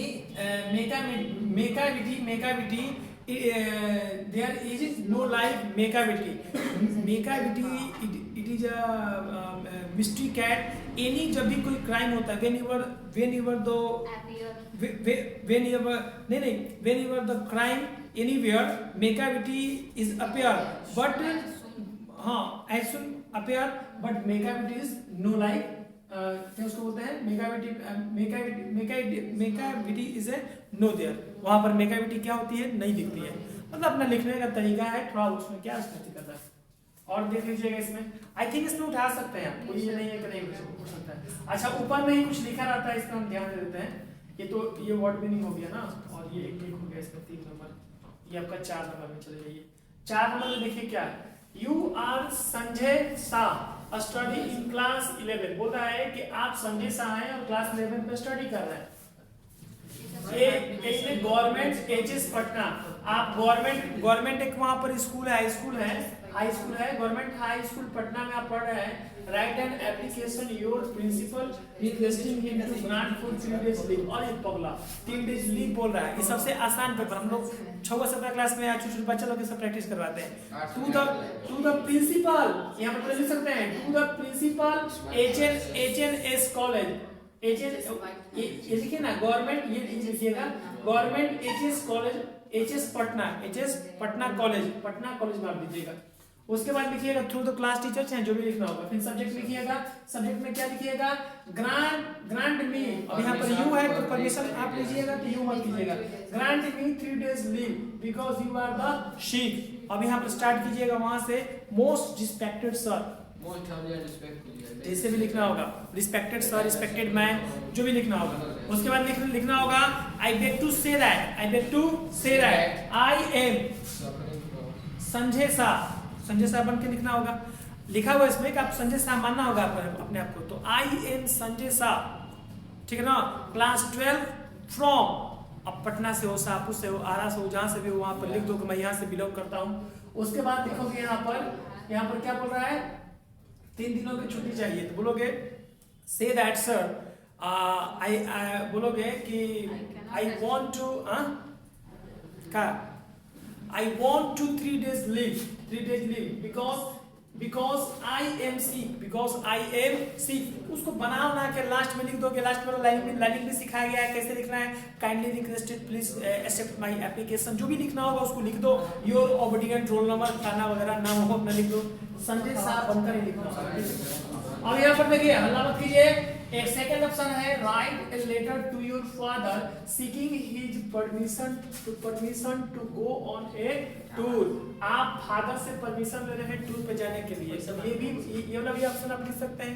मेकाविटी there is no like Makavity. It is a mystery cat. Any जब भी कोई crime होता है, whenever the crime anywhere, Makavity is appear, but as soon appear, but Makavity is no like, क्या उसको बोलते हैं, मेकाविटी इज ए नो देयर, वहां पर मेकाविटी क्या होती है, नहीं दिखती है। मतलब अपना लिखने का तरीका है, थोड़ा उसमें क्या करता है। और देख लीजिएगा इसमें, आई थिंक इसमें उठा सकते हैं आप, कोई ये नहीं है कि नहीं उठ सकता है। अच्छा, ऊपर में ही कुछ लिखा रहता है, इसका हम ध्यान दे देते हैं। ये तो ये वर्ड मीनिंग हो गया ना, और ये एक लिख हो गया इसमें 3 नंबर, ये आपका 4 नंबर में चले जाइए। 4 नंबर में देखिए क्या है, you are Sanjay Shah study in class 11, बोल रहा है कि आप संजय शाह हैं और क्लास 11 में स्टडी कर रहे हैं। गवर्नमेंट एचएस पटना, आप गवर्नमेंट एक वहां पर स्कूल है, हाई स्कूल है, गवर्नमेंट हाई स्कूल पटना में आप पढ़ रहे हैं। Write an application your principal requesting him to grant for 3 days leave, और ये पगला 3 days लीव बोल रहा है। ये सबसे आसान पेपर, हम लोग 6-7 क्लास में छोटे बच्चे लोग सब प्रैक्टिस करवाते हैं। टू द प्रिंसिपल, यहाँ पर लिख सकते हैं, to the principal HNS college, ये लिखिए ना, गवर्नमेंट, ये लिखिएगा government HS college, HS Patna college, Patna college में आप दीजिएगा। उसके बाद लिखिएगा थ्रू द क्लास टीचर, चाहे जो भी लिखना होगा। फिर सब्जेक्ट लिखिएगा, सब्जेक्ट में क्या लिखिएगा, ग्रांट मी। अब यहाँ पर यू है तो परमिशन आप लीजिएगा तो यू मत कीजिएगा। Grant me 3 days leave because you are the sick. अब यहाँ पर स्टार्ट कीजिएगा वहां से, most respected sir, most humbly and respectfully, जैसे भी लिखना होगा, रिस्पेक्टेड सर, रिस्पेक्टेड मैन, जो भी लिखना होगा। उसके बाद लिखना होगा I beg to say that, I beg to say that I am Sanjay Shah, Sanjay Shah बन के लिखना होगा। लिखा हुआ इसमें कि आप संजय शाह मानना होगा अपने आप को, तो आई एम संजय शाह, ठीक है ना। क्लास 12 फ्रॉम, अब पटना से हो, शाहपुर से हो, आरा से हो, जहां से भी हो वहां पर लिख दो कि मैं यहाँ से बिलोंग करता हूँ। उसके बाद लिखोगे यहाँ पर क्या बोल रहा है, 3 दिनों की छुट्टी चाहिए, तो बोलोगे से दैट सर, आई बोलोगे कि आई वॉन्ट टू का I want to 3 days leave because I am sick, उसको बना के लास्ट में लिख दोगे। लास्ट में लाइनिंग भी सिखाया गया है कैसे लिखना है, kindly requested please accept my application, जो भी लिखना होगा उसको लिख दो। योर ओबीडिएंट रोल नंबर, खाना वगैरह नाम हो न लिख दो, संजय शाह बनकर ही लिखना होगा। अब यहाँ पर देखिए, हल्ला मत कीजिए। एक सेकंड ऑप्शन है, write a letter to your father seeking his permission to go on a tour. आप फादर से परमिशन ले रहे हैं टूर पे जाने के लिए, सब ये वाला भी ऑप्शन आप लिख सकते हैं।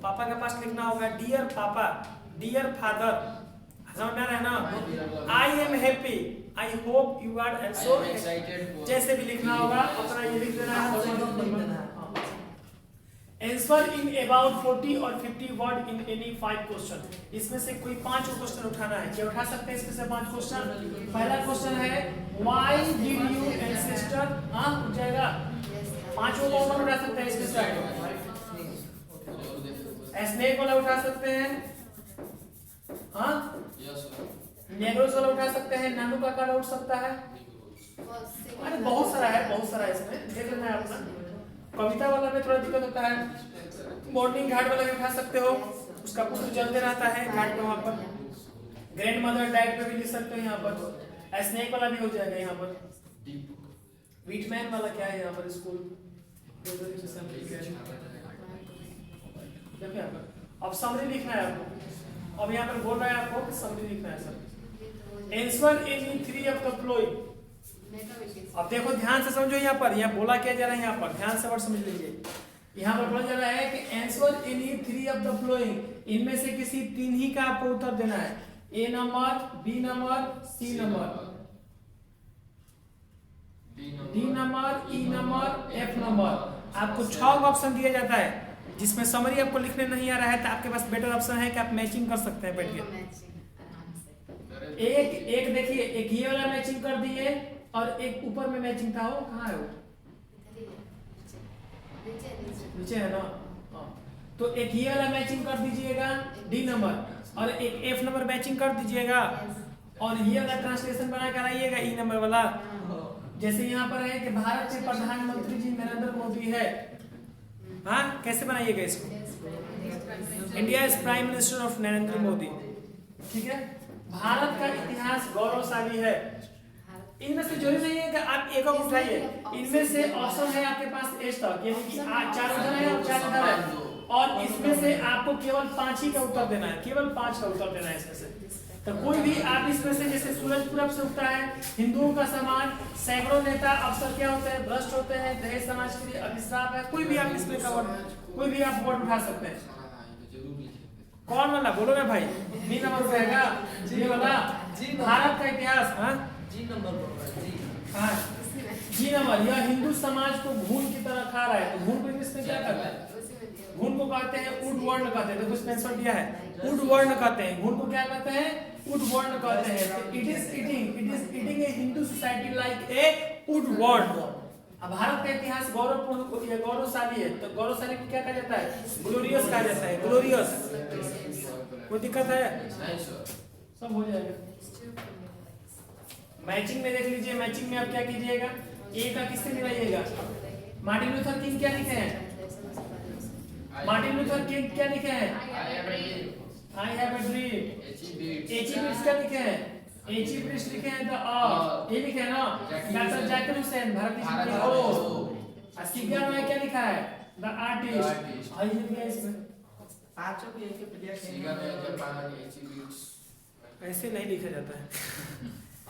पापा के पास लिखना होगा डियर पापा, डियर फादर, समझ में आ रहा है ना। I am happy, I hope you are also excited, जैसे भी लिखना होगा अपना ये लिख देना है। आंसर इन अबाउट 40 और 50 वर्ड इन एनी 5 क्वेश्चन, इसमें से कोई 5 क्वेश्चन उठाना है। क्या उठा सकते हैं इसमें से 5 क्वेश्चन? पहला क्वेश्चन है why did you and sister, उठ जाएगा। 5 को कौन उठा सकते हैं इसमें से? स्नेक वाला उठा सकते हैं, नेगरोस वाला उठा सकते हैं, नानू का काला उठ सकता है। अरे बहुत सारा है इसमें, देख लेना है अपना। कविता वाला में थोड़ा दिक्कत होता है। मॉर्निंग घाट वाला भी उठा सकते हो, उसका पुत्र जलते रहता है घाट पे, वहां पर। ग्रैंड मदर डाइट पे भी लिख सकते हो यहाँ पर। स्नेक वाला भी हो जाएगा यहाँ पर। वीटमैन वाला क्या है यहाँ पर, स्कूल। अब समरी लिखना है आपको। अब यहाँ पर बोल रहा है आपको कि समरी लिखना है sir. Answer in 3 of the flowing. अब देखो ध्यान से समझो, यहाँ पर बोला क्या जा रहा है, यहाँ पर ध्यान से वर्ड समझ लीजिए। यहाँ पर बोला जा रहा है कि answer any 3 of the flowing, इनमें से किसी 3 ही का आपको उत्तर देना है। A number, B number, C number, D number, E number, F number. आपको 6 ऑप्शन दिया जाता है, जिसमें समरी आपको लिखने नहीं आ रहा है तो आपके पास बेटर ऑप्शन है कि आप मैचिंग कर सकते हैं बैठ के। एक देखिए, एक ये वाला मैचिंग कर दिए और एक ऊपर में मैचिंग था, वो कहाँ है? वो नीचे है ना। तो एक ये वाला मैचिंग कर दीजिएगा डी नंबर, और एक एफ नंबर मैचिंग कर दीजिएगा, और ये वाला ट्रांसलेशन बना कर आइएगा ई नंबर वाला। जैसे यहाँ पर है कि भारत के प्रधानमंत्री जी नरेंद्र मोदी है, कैसे बनाइएगा इसको? India is prime minister of Narendra Modi, ठीक है। भारत का इतिहास गौरवशाली है। इनमें से जरूरी नहीं है कि आप एक और उठाइए, इनमें से ऑप्शन है आपके पास एच तक, यानी कि 4 उधर है और 4 उधर है, और इसमें से आपको केवल 5 ही का उत्तर देना है, केवल 5 का उत्तर देना है इसमें से। तो कोई भी आप इसमें से, जैसे सूरज पूरब से उगता है, हिंदुओं का सम्मान, सैकड़ों नेता अफसर क्या होते हैं, भ्रष्ट होते हैं, दहेज समाज के लिए अभिशाप है, कोई भी आप इसमें का वर्ड, कोई भी आप वर्ड उठा सकते हैं। कौन वाला बोलो ना भाई? बी नंबर उठाएगा, जी वाला, भारत का इतिहास, जी नंबर बोल रहा है, जी। जी नंबर। यह हिंदू समाज को घून की तरह खा रहा है, तो घून को इंग्लिश में क्या कहते हैं? घून को कहते हैं उडवर्ण कहते हैं। देखो इसमें आंसर दिया है, उडवर्ण कहते हैं। घून को क्या कहते हैं? उडवर्ण कहते हैं। It is eating a Hindu society like a woodworm. अब भारत का इतिहास गौरवपूर्ण, गौरवशाली है, तो गौरवशाली को क्या कहा जाता है? ग्लोरियस कहा जाता है, ग्लोरियस। कोई दिक्कत है? सब हो जाएगा। मैचिंग में देख लीजिए, मैचिंग में आप क्या कीजिएगा, ए का किससे मिलाइएगा? मार्टिन लूथर किंग क्या लिखे हैं? मार्टिन लूथर किंग क्या लिखे हैं? आई have a dream. Aichi breast क्या लिखे हैं? एची ब्रिस्ट लिखे हैं, तो ये लिखे हैं ना, डॉक्टर जाकिर हुसैन, भारतीय सीगा में क्या लिखा है? The artist. artist। आई लिख गया इसमें। पांचों के एक प्लेयर सीगा में जापान एग्जीबिट्स ऐसे नहीं लिखा जाता है।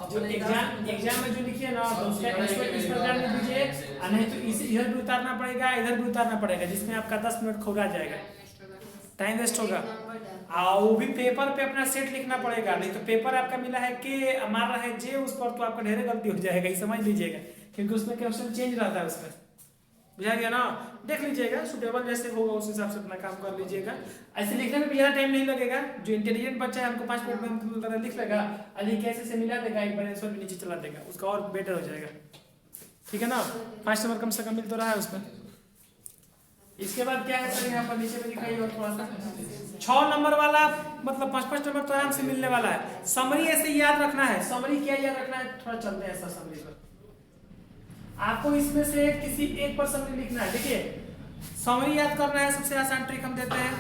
जो अपने एग्जाम में जो लिखिए ना तो उसका सब आंसर इस प्रकार लिख दीजिए, और नहीं तो इधर भी उतारना पड़ेगा, इधर भी उतारना पड़ेगा, जिसमें आपका 10 मिनट खोगा जाएगा, टाइम वेस्ट होगा। नंबर डाल। और वो भी पेपर पे अपना सेट लिखना पड़ेगा, नहीं तो पेपर आपका मिला है के मार रहा है जे, उस पर तो आपका ढेर गलती हो जाएगा, ये समझ लीजिएगा, क्योंकि उसमें क्वेश्चन चेंज रहता है उसमें। बुझा गया ना? देख लीजिएगा, सुटेबल जैसे होगा उस हिसाब से अपना काम कर लीजिएगा। ऐसे लिखने में भी ज़्यादा टाइम नहीं लगेगा। जो इंटेलिजेंट बच्चा है हमको 5 मिनट में हम लिख लेगा, अली कैसे से मिला देगा, एक बार आंसर भी नीचे चला देगा, उसका और बेटर हो जाएगा। ठीक है ना? 5 नंबर कम से कम मिल तो रहा है उसमें। इसके बाद क्या है सर, यहाँ पर नीचे में दिखाइए और थोड़ा सा 6 नंबर वाला, मतलब 5-5 नंबर तो आराम से मिलने वाला है। समरी ऐसे याद रखना है। समरी क्या याद रखना है, थोड़ा चलते हैं ऐसा समरी पर। आपको इसमें से किसी एक पर समरी लिखना है। देखिए, समरी याद करना है, सबसे आसान ट्रिक हम देते हैं।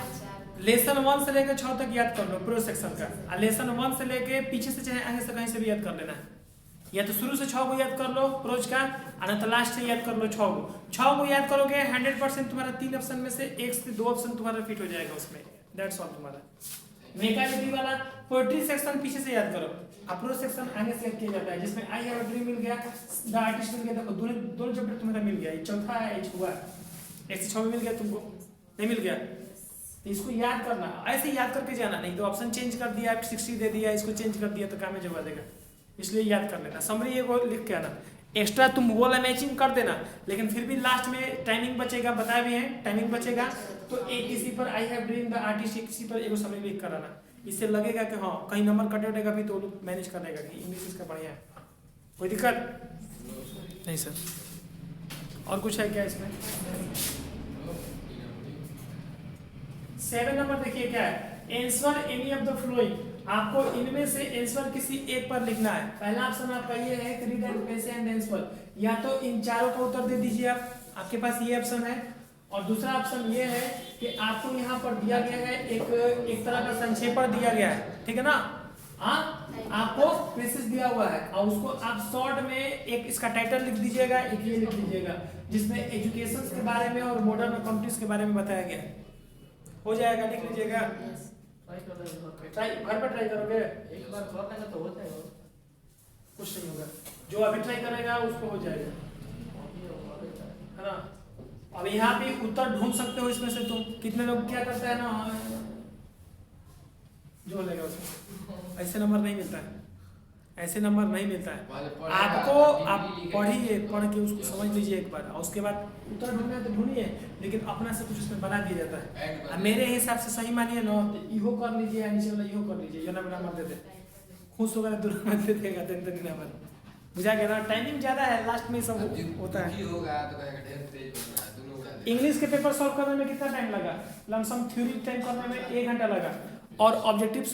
लेसन 1 से लेकर 6 तक याद कर लो प्रो सेक्शन का, और लेसन 1 से लेके पीछे से चाहे आगे से कहीं से भी याद कर लेना है। या तो शुरू से 6 को याद कर लो प्रोज का, और तो लास्ट से याद कर लो 6 को। 6 को याद करोगे 100% तुम्हारा 3 ऑप्शन में से 1 से 2 ऑप्शन तुम्हारा फिट हो जाएगा उसमें। दैट्स ऑल तुम्हारा। मेकानिटी वाला पोएट्री सेक्शन पीछे से याद करो, अप्रोच सेक्शन आगे से याद किया जाता है, जिसमें आई हैव अ ड्रीम मिल गया, द आर्टिस्ट मिल गया। देखो दोनों चैप्टर तुम्हारा मिल गया, ये चौथा है, ये छुआ है। 1 से 6 में मिल गया तुमको, नहीं मिल गया तो इसको याद करना, ऐसे याद करके जाना, नहीं तो ऑप्शन चेंज कर दिया, 60 दे दिया, इसको चेंज कर दिया तो काम में जवा देगा। इसलिए याद कर लेना। समरी एक और लिख के आना, एक्स्ट्रा तुम वो वाला मैचिंग कर देना, लेकिन फिर भी लास्ट में टाइमिंग बचेगा, बताए भी हैं टाइमिंग बचेगा, तो एक किसी पर आई हैव ड्रीम द आर्टिस्ट, एक किसी पर एक समरी लिख कर आना। इससे लगेगा कि हाँ कहीं नंबर कटे उटेगा भी तो लोग मैनेज कर देगा कि इंग्लिश इसका बढ़िया है। कोई दिक्कत नहीं सर? और कुछ है क्या इसमें? 7 नंबर देखिए क्या है, answer any of the flowing. आपको इनमें से आंसर किसी एक पर लिखना है। पहला ऑप्शन आपका ये है कि read and place and answer, या तो इन चारों का उत्तर दे दीजिए आप, आपके पास ये ऑप्शन है। और दूसरा ऑप्शन ये है कि आपको यहाँ पर दिया गया है एक तरह का संक्षेपण दिया गया है, ठीक है ना? हाँ, आपको प्रेसिस दिया हुआ है, और उसको आप शॉर्ट में एक इसका टाइटल लिख दीजिएगा, एक ये लिख दीजिएगा, जिसमें एजुकेशन के बारे में और मॉडर्न कंट्रीज के बारे में बताया गया है। हो जाएगा, लिख लीजिएगा। ट्राई कर रहे हैं ट्राई घर पर ट्राई करोगे, एक बार कर लेंगे तो हो जाएगा। कुछ नहीं होगा, जो अभी ट्राई करेगा उसको हो जाएगा, है ना? अब यहाँ पे उत्तर ढूंढ सकते हो इसमें से तुम। कितने लोग क्या करते हैं ना, जो लेगा उसको ऐसे नंबर नहीं मिलता है, ऐसे नंबर नहीं मिलता है। आपको आप पढ़िए, पढ़ के उसको समझ लीजिए एक बार, और उसके बाद उत्तर ढूंढना है तो ढूंढिए, लेकिन अपना से कुछ उसमें बना दिया जाता है। अब मेरे हिसाब से सही मानिए ना तो इहो कर लीजिए, नीचे वाला इहो कर लीजिए, जो नंबर दे दे, खुश होगा दूर मत दे देगा, टेंशन नंबर। बुझा गया ना? टाइमिंग ज्यादा है, लास्ट में सब होता है। इंग्लिश के पेपर सॉल्व करने में कितना टाइम लगा? लमसम थ्योरी टाइम करने में 1 घंटा लगा, और ऑब्जेक्टिव